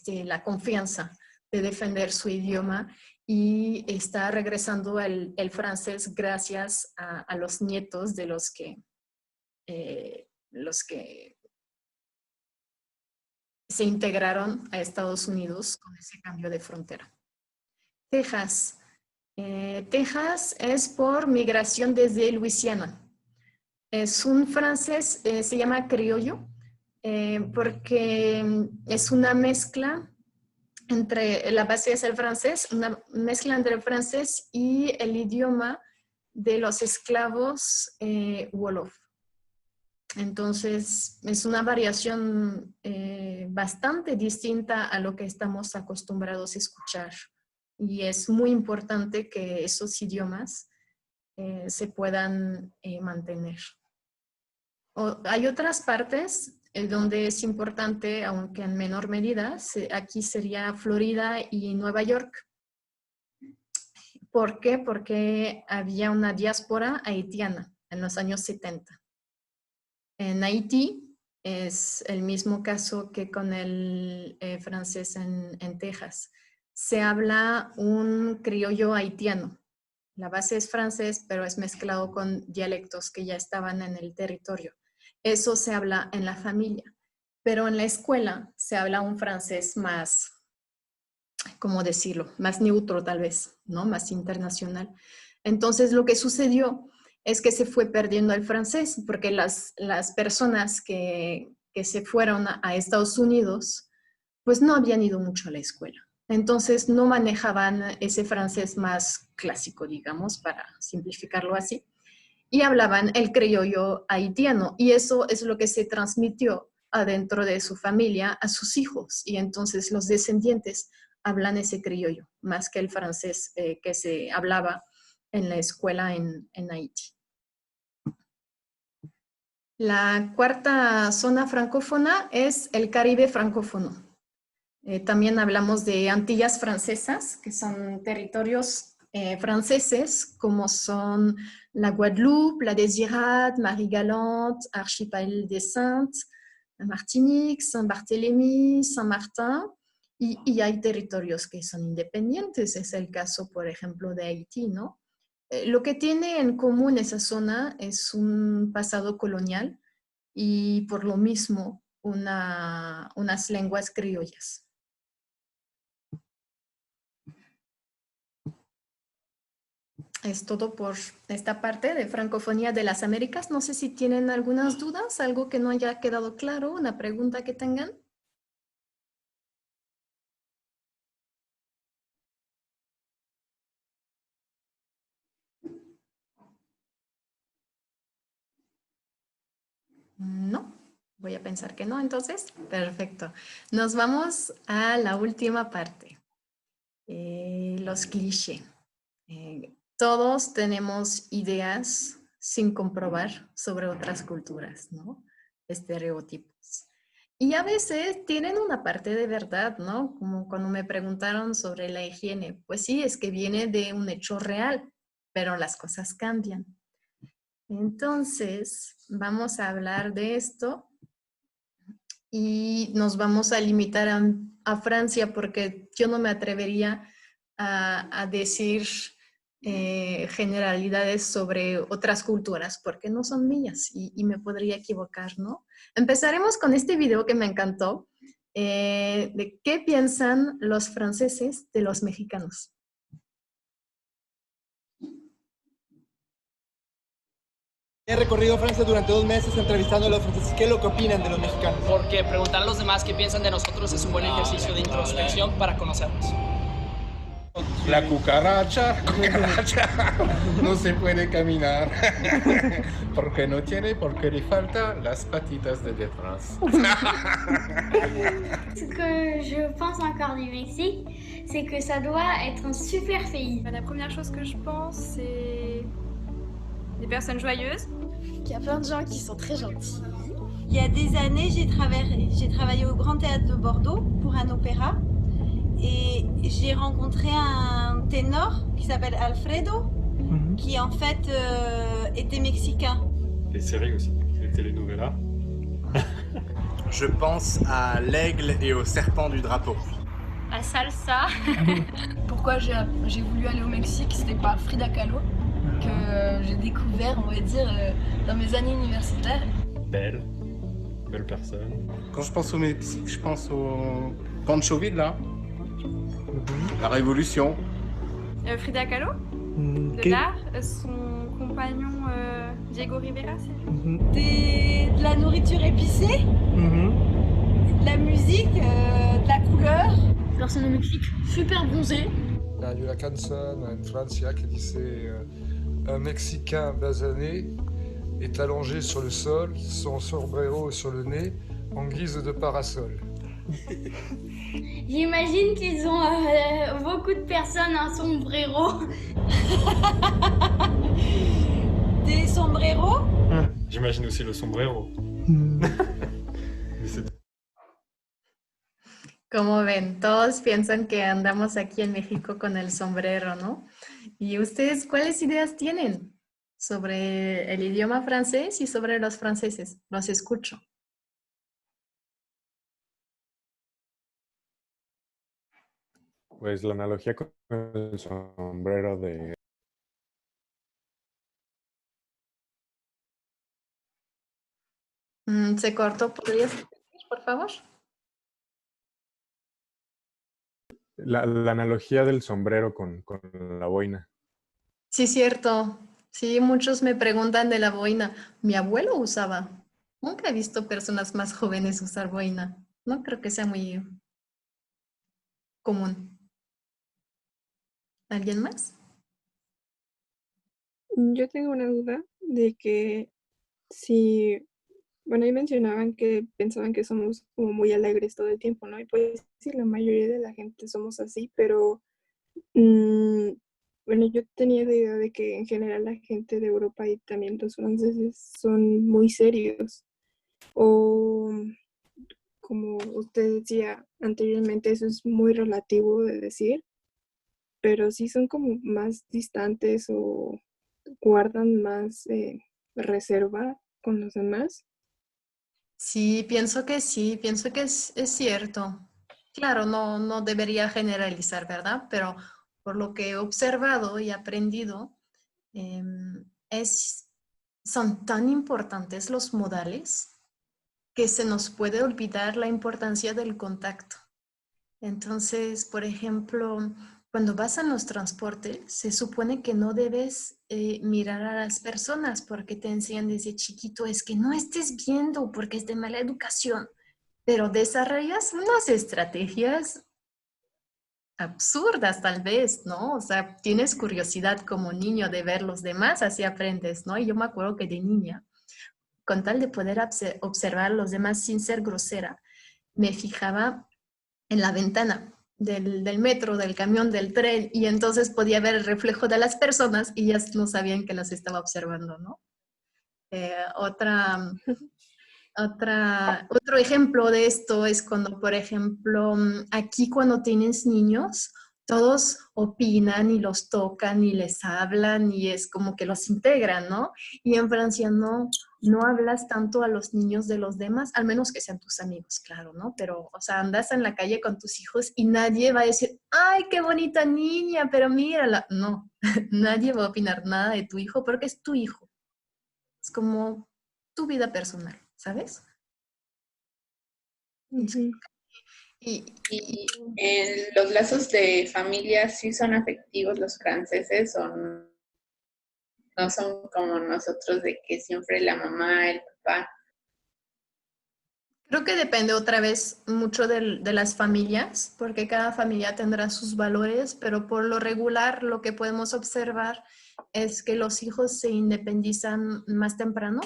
la confianza de defender su idioma y está regresando el francés gracias a los nietos de los que se integraron a Estados Unidos con ese cambio de frontera. Texas. Texas es por migración desde Luisiana. Es un francés, se llama criollo, porque es una mezcla entre, la base es el francés, una mezcla entre el francés y el idioma de los esclavos Wolof. Entonces, es una variación bastante distinta a lo que estamos acostumbrados a escuchar. Y es muy importante que esos idiomas se puedan mantener. Hay otras partes donde es importante, aunque en menor medida, aquí sería Florida y Nueva York. ¿Por qué? Porque había una diáspora haitiana en los años 70. En Haití es el mismo caso que con el francés en Texas. Se habla un criollo haitiano. La base es francés, pero es mezclado con dialectos que ya estaban en el territorio. Eso se habla en la familia, pero en la escuela se habla un francés más, ¿cómo decirlo? Más neutro tal vez, ¿no? Más internacional. Entonces lo que sucedió es que se fue perdiendo el francés, porque las personas que se fueron a Estados Unidos, pues no habían ido mucho a la escuela. Entonces no manejaban ese francés más clásico, digamos, para simplificarlo así, y hablaban el criollo haitiano, y eso es lo que se transmitió adentro de su familia a sus hijos, y entonces los descendientes hablan ese criollo, más que el francés que se hablaba en la escuela en Haití. La cuarta zona francófona es el Caribe francófono. También hablamos de Antillas francesas, que son territorios franceses, como son la Guadeloupe, la Désirade, Marie-Galante, Archipel des Saintes, Martinique, Saint-Barthélemy, Saint-Martin, y hay territorios que son independientes. Es el caso, por ejemplo, de Haití, ¿no? Lo que tiene en común esa zona es un pasado colonial y por lo mismo unas lenguas criollas. Es todo por esta parte de francofonía de las Américas. No sé si tienen algunas dudas, algo que no haya quedado claro, una pregunta que tengan. No, voy a pensar que no, entonces, perfecto. Nos vamos a la última parte, los clichés. Todos tenemos ideas sin comprobar sobre otras culturas, ¿no? Estereotipos. Y a veces tienen una parte de verdad, ¿no? Como cuando me preguntaron sobre la higiene. Pues sí, es que viene de un hecho real, pero las cosas cambian. Entonces, vamos a hablar de esto y nos vamos a limitar a Francia porque yo no me atrevería a decir generalidades sobre otras culturas porque no son mías y me podría equivocar, ¿no? Empezaremos con este video que me encantó de qué piensan los franceses de los mexicanos. He recorrido Francia durante 2 meses entrevistando a los franceses. ¿Qué es lo que opinan de los mexicanos? Porque preguntar a los demás qué piensan de nosotros es un buen ejercicio de introspección para conocernos. La cucaracha no se puede caminar porque no tiene, porque le falta las patitas de detrás. Ce que je pense encore du Mexique, c'est que ça doit être un super pays. La première chose que je pense, c'est des personnes joyeuses. Il y a plein de gens qui sont très gentils. Il y a des années, j'ai travaillé au Grand Théâtre de Bordeaux pour un opéra. Et j'ai rencontré un ténor qui s'appelle Alfredo, qui en fait était mexicain. Les séries aussi, les telenovelas. Je pense à l'aigle et au serpent du drapeau. La salsa. Pourquoi j'ai voulu aller au Mexique, c'était par Frida Kahlo, que j'ai découvert, on va dire, dans mes années universitaires. Belle personne. Quand je pense au Mexique, je pense au Pancho Villa. La Révolution. Frida Kahlo, de l'art, son compagnon Diego Rivera, c'est de la nourriture épicée, de la musique, de la couleur. Personne au Mexique, super bronzée. Il y a una canción en Francia qui dice un Mexicain basané est allongé sur le sol, son sombrero sur le nez, en guise de parasol. J'imagine qu'ils ont beaucoup de personnes un sombrero. Des sombreros? J'imagine aussi le sombrero. Como ven, todos piensan que andamos aquí en México con el sombrero, ¿no? ¿Y ustedes cuáles ideas tienen sobre el idioma francés y sobre los franceses? Los escucho. Pues la analogía con el sombrero de... Se cortó, ¿podrías repetir, por favor? La analogía del sombrero con la boina. Sí, cierto. Sí, muchos me preguntan de la boina. Mi abuelo usaba. Nunca he visto personas más jóvenes usar boina. No creo que sea muy común. ¿Alguien más? Yo tengo una duda de que si, bueno, ahí mencionaban que pensaban que somos como muy alegres todo el tiempo, ¿no? Y pues sí, la mayoría de la gente somos así, pero mm, bueno, yo tenía la idea de que en general la gente de Europa y también los franceses son muy serios. O como usted decía anteriormente, eso es muy relativo de decir, pero sí son como más distantes o guardan más reserva con los demás. Sí, pienso que es cierto. Claro, no debería generalizar, ¿verdad? Pero por lo que he observado y aprendido, es, son tan importantes los modales que se nos puede olvidar la importancia del contacto. Entonces, por ejemplo, cuando vas en los transportes, se supone que no debes mirar a las personas porque te enseñan desde chiquito, es que no estés viendo porque es de mala educación, pero desarrollas unas estrategias absurdas tal vez, ¿no? O sea, tienes curiosidad como niño de ver los demás, así aprendes, ¿no? Y yo me acuerdo que de niña, con tal de poder observar a los demás sin ser grosera, me fijaba en la ventana del metro, del camión, del tren, y entonces podía ver el reflejo de las personas y ya no sabían que las estaba observando, ¿no? Otro ejemplo de esto es cuando, por ejemplo, aquí cuando tienes niños, todos opinan y los tocan y les hablan y es como que los integran, ¿no? Y en Francia no hablas tanto a los niños de los demás, al menos que sean tus amigos, claro, ¿no? Pero, o sea, andas en la calle con tus hijos y nadie va a decir, ¡ay, qué bonita niña! Pero mírala. No, nadie va a opinar nada de tu hijo porque es tu hijo. Es como tu vida personal, ¿sabes? Y los lazos de familia sí son afectivos los franceses o no son como nosotros de que siempre la mamá, el papá. Creo que depende otra vez mucho de las familias, porque cada familia tendrá sus valores, pero por lo regular lo que podemos observar es que los hijos se independizan más temprano,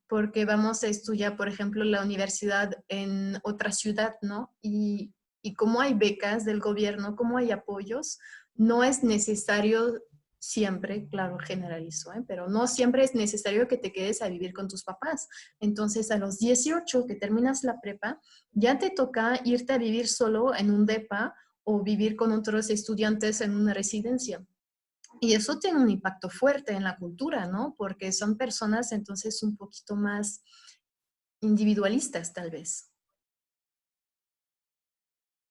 porque vamos a estudiar, por ejemplo, la universidad en otra ciudad, ¿no? Y como hay becas del gobierno, como hay apoyos, no es necesario siempre, claro, generalizo, pero no siempre es necesario que te quedes a vivir con tus papás. Entonces, a los 18 que terminas la prepa, ya te toca irte a vivir solo en un depa o vivir con otros estudiantes en una residencia. Y eso tiene un impacto fuerte en la cultura, ¿no? Porque son personas entonces un poquito más individualistas, tal vez.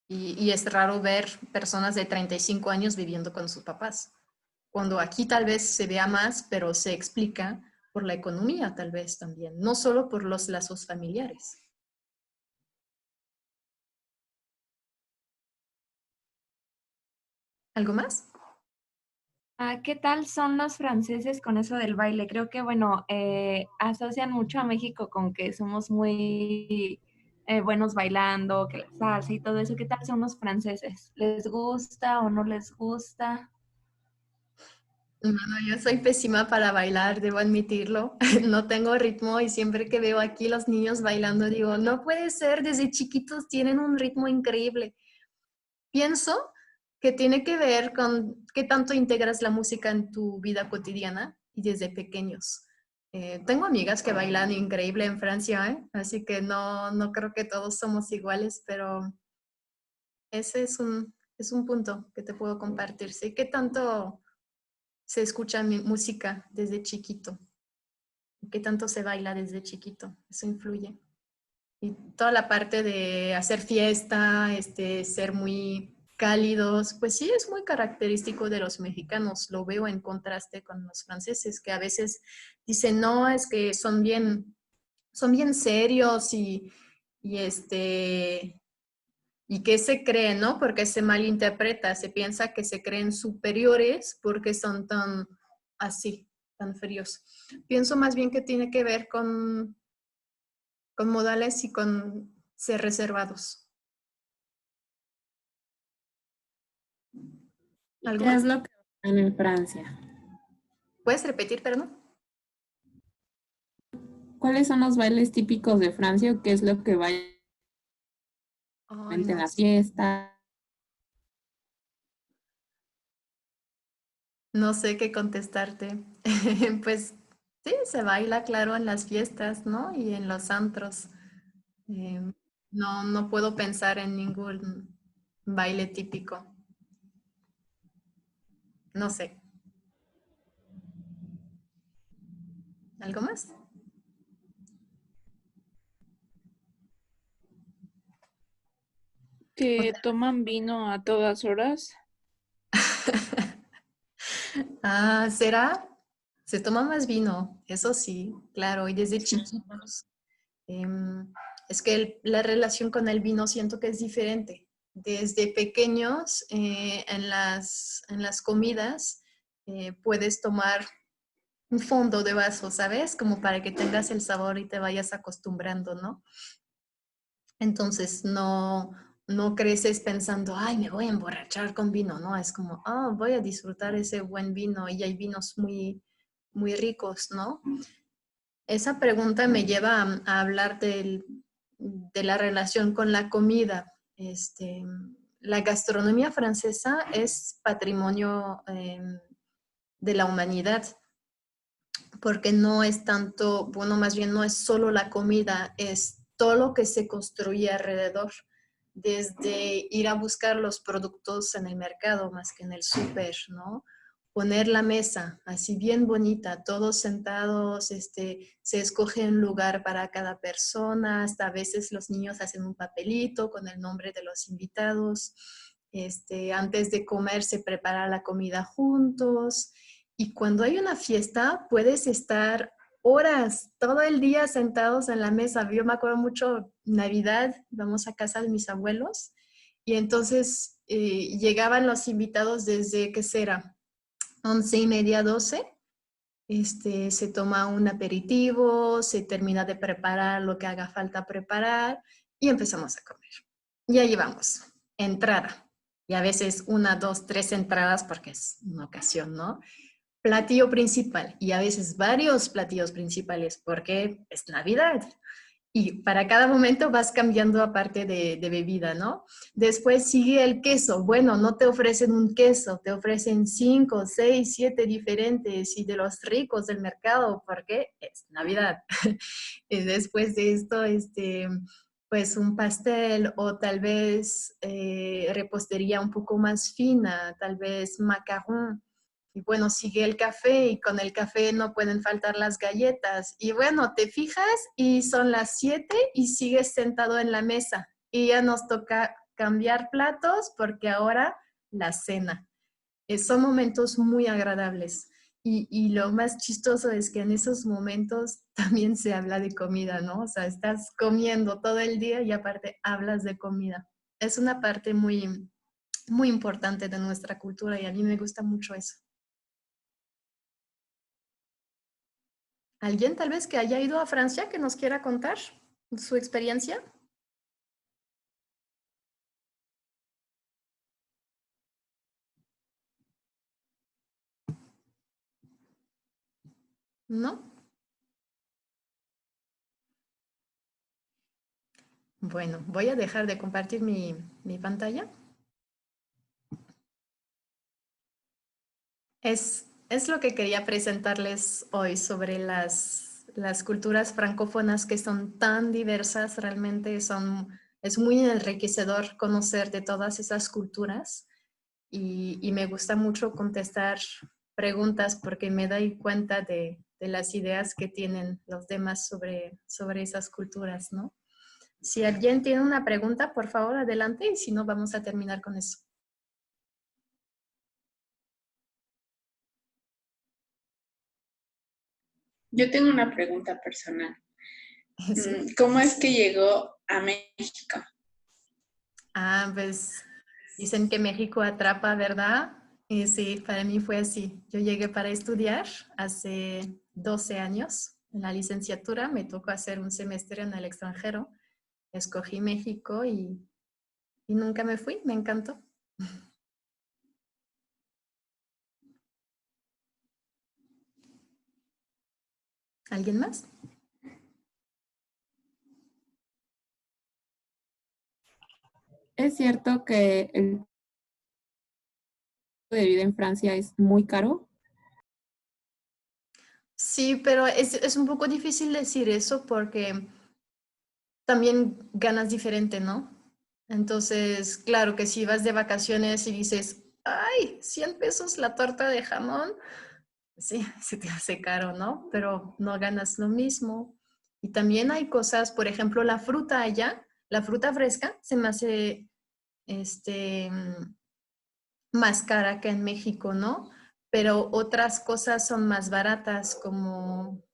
Y es raro ver personas de 35 años viviendo con sus papás. Cuando aquí tal vez se vea más, pero se explica por la economía tal vez también, no solo por los lazos familiares. ¿Algo más? ¿Qué tal son los franceses con eso del baile? Creo que, bueno, asocian mucho a México con que somos muy buenos bailando, que la salsa y todo eso. ¿Qué tal son los franceses? ¿Les gusta o no les gusta? Bueno, yo soy pésima para bailar, debo admitirlo. No tengo ritmo y siempre que veo aquí los niños bailando digo, no puede ser, desde chiquitos tienen un ritmo increíble. Pienso que tiene que ver con qué tanto integras la música en tu vida cotidiana y desde pequeños. Tengo amigas que bailan increíble en Francia, así que no creo que todos somos iguales, pero ese es un punto que te puedo compartir. Sí, qué tanto se escucha mi música desde chiquito, qué tanto se baila desde chiquito, eso influye. Y toda la parte de hacer fiesta, ser muy cálidos, pues sí es muy característico de los mexicanos. Lo veo en contraste con los franceses, que a veces dicen, no, es que son bien serios y qué se creen, ¿no? Porque se malinterpreta, se piensa que se creen superiores porque son tan así, tan fríos. Pienso más bien que tiene que ver con modales y con ser reservados. ¿Algo ¿Qué más? es lo que bailan en Francia? ¿Puedes repetir, perdón? ¿Cuáles son los bailes típicos de Francia o qué es lo que bailan Ay, en no la sé. fiesta? No sé qué contestarte. Pues sí, se baila, claro, en las fiestas, ¿no? Y en los antros. No puedo pensar en ningún baile típico. No sé. ¿Algo más? Que toman vino a todas horas. Ah, ¿será? Se toma más vino, eso sí, claro, y desde chiquitos. Es que la relación con el vino siento que es diferente. Desde pequeños, en las comidas, puedes tomar un fondo de vaso, ¿sabes? Como para que tengas el sabor y te vayas acostumbrando, ¿no? Entonces no creces pensando, ay, me voy a emborrachar con vino, ¿no? Es como, oh, voy a disfrutar ese buen vino y hay vinos muy, muy ricos, ¿no? Esa pregunta me lleva a hablar de la relación con la comida. La gastronomía francesa es patrimonio de la humanidad, porque no es tanto, bueno, más bien no es solo la comida, es todo lo que se construye alrededor, desde ir a buscar los productos en el mercado más que en el súper, ¿no? Poner la mesa así bien bonita, todos sentados, se escoge un lugar para cada persona, hasta a veces los niños hacen un papelito con el nombre de los invitados, antes de comer se prepara la comida juntos. Y cuando hay una fiesta, puedes estar horas, todo el día sentados en la mesa. Yo me acuerdo mucho, Navidad, vamos a casa de mis abuelos y entonces llegaban los invitados desde, ¿qué será? 11:30, 12. Se toma un aperitivo, se termina de preparar lo que haga falta preparar y empezamos a comer. Y ahí vamos, entrada. Y a veces 1, 2, 3 entradas porque es una ocasión, ¿no? Platillo principal y a veces varios platillos principales porque es Navidad y para cada momento vas cambiando aparte de bebida, ¿no? Después sigue el queso. Bueno, no te ofrecen un queso, te ofrecen 5, 6, 7 diferentes y de los ricos del mercado porque es Navidad. Y después de esto, pues un pastel o tal vez repostería un poco más fina, tal vez macarón. Y bueno, sigue el café y con el café no pueden faltar las galletas. Y bueno, te fijas y son las 7 y sigues sentado en la mesa. Y ya nos toca cambiar platos porque ahora la cena. Son momentos muy agradables. Y lo más chistoso es que en esos momentos también se habla de comida, ¿no? O sea, estás comiendo todo el día y aparte hablas de comida. Es una parte muy, muy importante de nuestra cultura y a mí me gusta mucho eso. ¿Alguien tal vez que haya ido a Francia que nos quiera contar su experiencia? ¿No? Bueno, voy a dejar de compartir mi pantalla. Es lo que quería presentarles hoy sobre las culturas francófonas que son tan diversas, realmente es muy enriquecedor conocer de todas esas culturas y me gusta mucho contestar preguntas porque me doy cuenta de las ideas que tienen los demás sobre esas culturas, ¿no? Si alguien tiene una pregunta, por favor, adelante y si no, vamos a terminar con eso. Yo tengo una pregunta personal. ¿Sí? ¿Cómo es que llegó a México? Ah, pues dicen que México atrapa, ¿verdad? Y sí, para mí fue así. Yo llegué para estudiar hace 12 años. En la licenciatura me tocó hacer un semestre en el extranjero. Escogí México y nunca me fui. Me encantó. ¿Alguien más? ¿Es cierto que el de vida en Francia es muy caro? Sí, pero es un poco difícil decir eso porque también ganas diferente, ¿no? Entonces, claro que si vas de vacaciones y dices, ay, 100 pesos la torta de jamón, sí, se te hace caro, ¿no? Pero no ganas lo mismo. Y también hay cosas, por ejemplo, la fruta allá, la fruta fresca, se me hace más cara que en México, ¿no? Pero otras cosas son más baratas, como,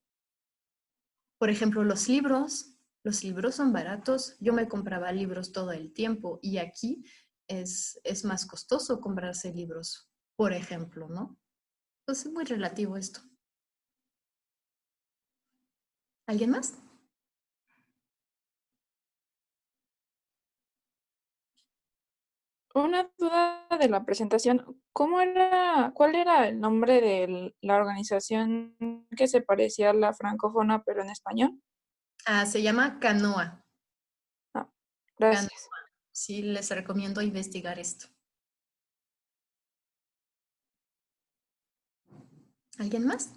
por ejemplo, los libros. Los libros son baratos. Yo me compraba libros todo el tiempo y aquí es más costoso comprarse libros, por ejemplo, ¿no? Entonces es muy relativo esto. ¿Alguien más? Una duda de la presentación, cuál era el nombre de la organización que se parecía a la francófona pero en español? Se llama Canoa. Gracias. Canoa. Sí, les recomiendo investigar esto. ¿Alguien más?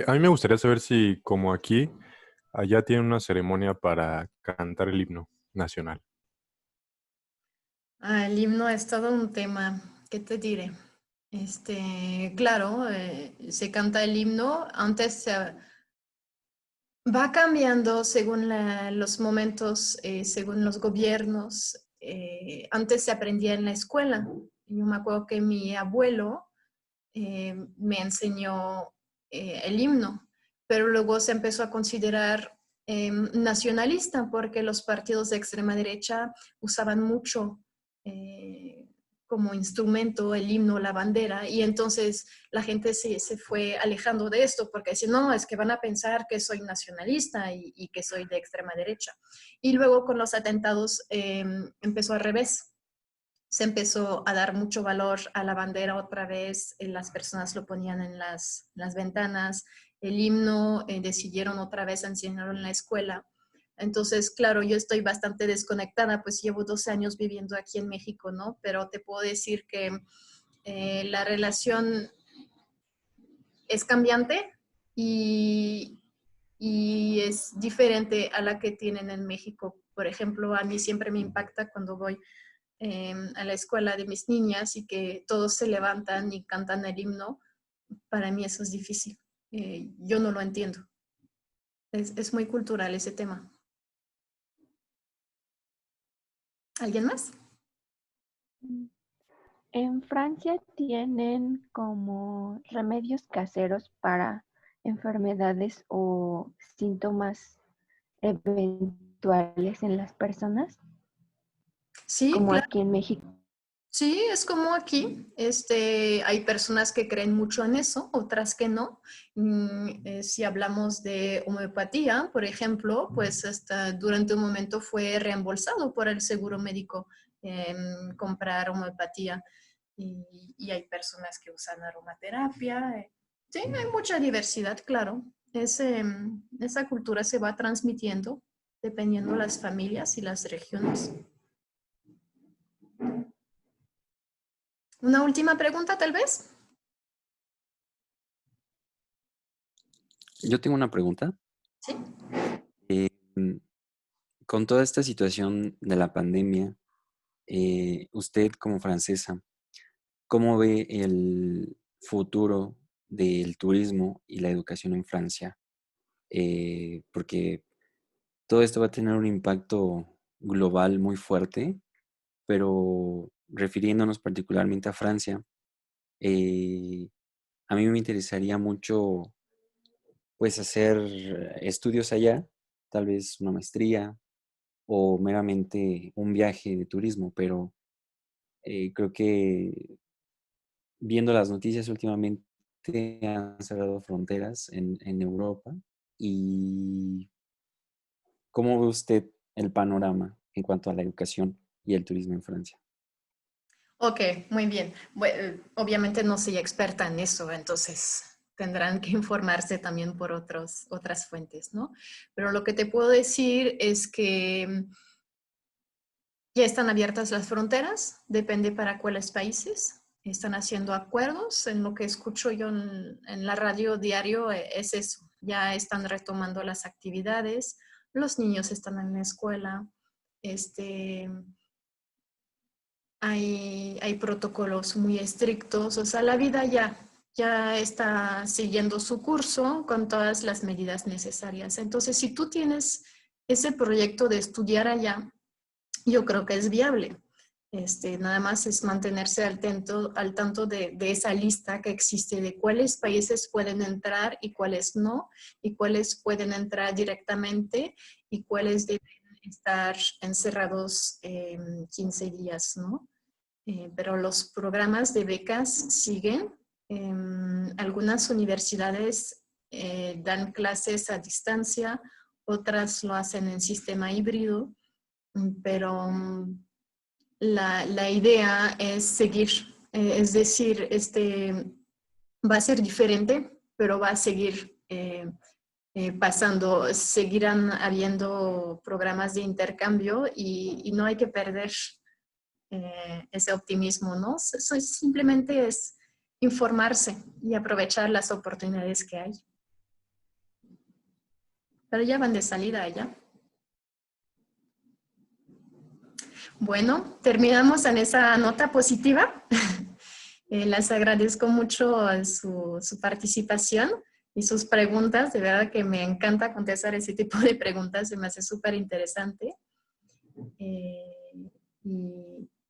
A mí me gustaría saber si, como aquí, allá tienen una ceremonia para cantar el himno nacional. El himno es todo un tema. ¿Qué te diré? Claro, se canta el himno. Antes va cambiando según los momentos, según los gobiernos. Antes se aprendía en la escuela. Yo me acuerdo que mi abuelo me enseñó el himno, pero luego se empezó a considerar nacionalista porque los partidos de extrema derecha usaban mucho como instrumento el himno, la bandera, y entonces la gente se fue alejando de esto porque decía, no, es que van a pensar que soy nacionalista y que soy de extrema derecha. Y luego con los atentados empezó al revés. Se empezó a dar mucho valor a la bandera otra vez, las personas lo ponían en las ventanas, el himno decidieron otra vez enseñarlo en la escuela. Entonces, claro, yo estoy bastante desconectada, pues llevo 12 años viviendo aquí en México, ¿no? Pero te puedo decir que la relación es cambiante y, y es diferente a la que tienen en México. Por ejemplo, a mí siempre me impacta cuando voy a la escuela de mis niñas y que todos se levantan y cantan el himno. Para mí eso es difícil. Yo no lo entiendo. Es muy cultural ese tema. ¿Alguien más? En Francia tienen como remedios caseros para enfermedades o síntomas eventuales en las personas, Sí, como claro. aquí en México. Sí, es como aquí. Hay personas que creen mucho en eso, otras que no. Si hablamos de homeopatía, por ejemplo, pues hasta durante un momento fue reembolsado por el seguro médico comprar homeopatía. Y hay personas que usan aromaterapia. Sí, hay mucha diversidad, claro. Esa cultura se va transmitiendo dependiendo las familias y las regiones. Una última pregunta, tal vez. Yo tengo una pregunta. Sí. Con toda esta situación de la pandemia, usted como francesa, ¿cómo ve el futuro del turismo y la educación en Francia? Porque todo esto va a tener un impacto global muy fuerte, pero refiriéndonos particularmente a Francia, a mí me interesaría mucho pues hacer estudios allá, tal vez una maestría o meramente un viaje de turismo, pero creo que viendo las noticias últimamente han cerrado fronteras en Europa. ¿Y cómo ve usted el panorama en cuanto a la educación y el turismo en Francia? Ok, muy bien. Obviamente no soy experta en eso, entonces tendrán que informarse también por otras fuentes, ¿no? Pero lo que te puedo decir es que ya están abiertas las fronteras, depende para cuáles países. Están haciendo acuerdos, en lo que escucho yo en la radio diario es eso. Ya están retomando las actividades, los niños están en la escuela, hay protocolos muy estrictos, o sea, la vida ya está siguiendo su curso con todas las medidas necesarias. Entonces, si tú tienes ese proyecto de estudiar allá, yo creo que es viable. Nada más es mantenerse al tanto de esa lista que existe de cuáles países pueden entrar y cuáles no, y cuáles pueden entrar directamente y cuáles deben estar encerrados 15 días, ¿no? Pero los programas de becas siguen. Algunas universidades dan clases a distancia, otras lo hacen en sistema híbrido, pero la idea es seguir, es decir, va a ser diferente, pero va a seguir pasando, seguirán habiendo programas de intercambio y no hay que perder ese optimismo, ¿no? Simplemente es informarse y aprovechar las oportunidades que hay. Pero ya van de salida ya. Bueno, terminamos en esa nota positiva. Les agradezco mucho su participación y sus preguntas. De verdad que me encanta contestar ese tipo de preguntas, se me hace súper interesante.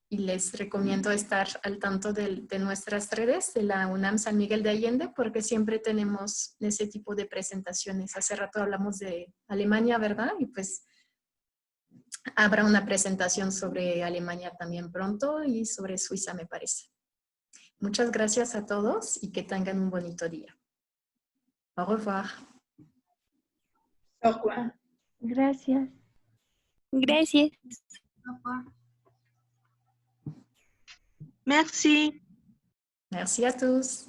Y les recomiendo estar al tanto de nuestras redes de la UNAM San Miguel de Allende, porque siempre tenemos ese tipo de presentaciones. Hace rato hablamos de Alemania, ¿verdad? Y pues habrá una presentación sobre Alemania también pronto y sobre Suiza, me parece. Muchas gracias a todos y que tengan un bonito día. Au revoir. Au revoir. Gracias. Gracias. Merci. Merci à tous.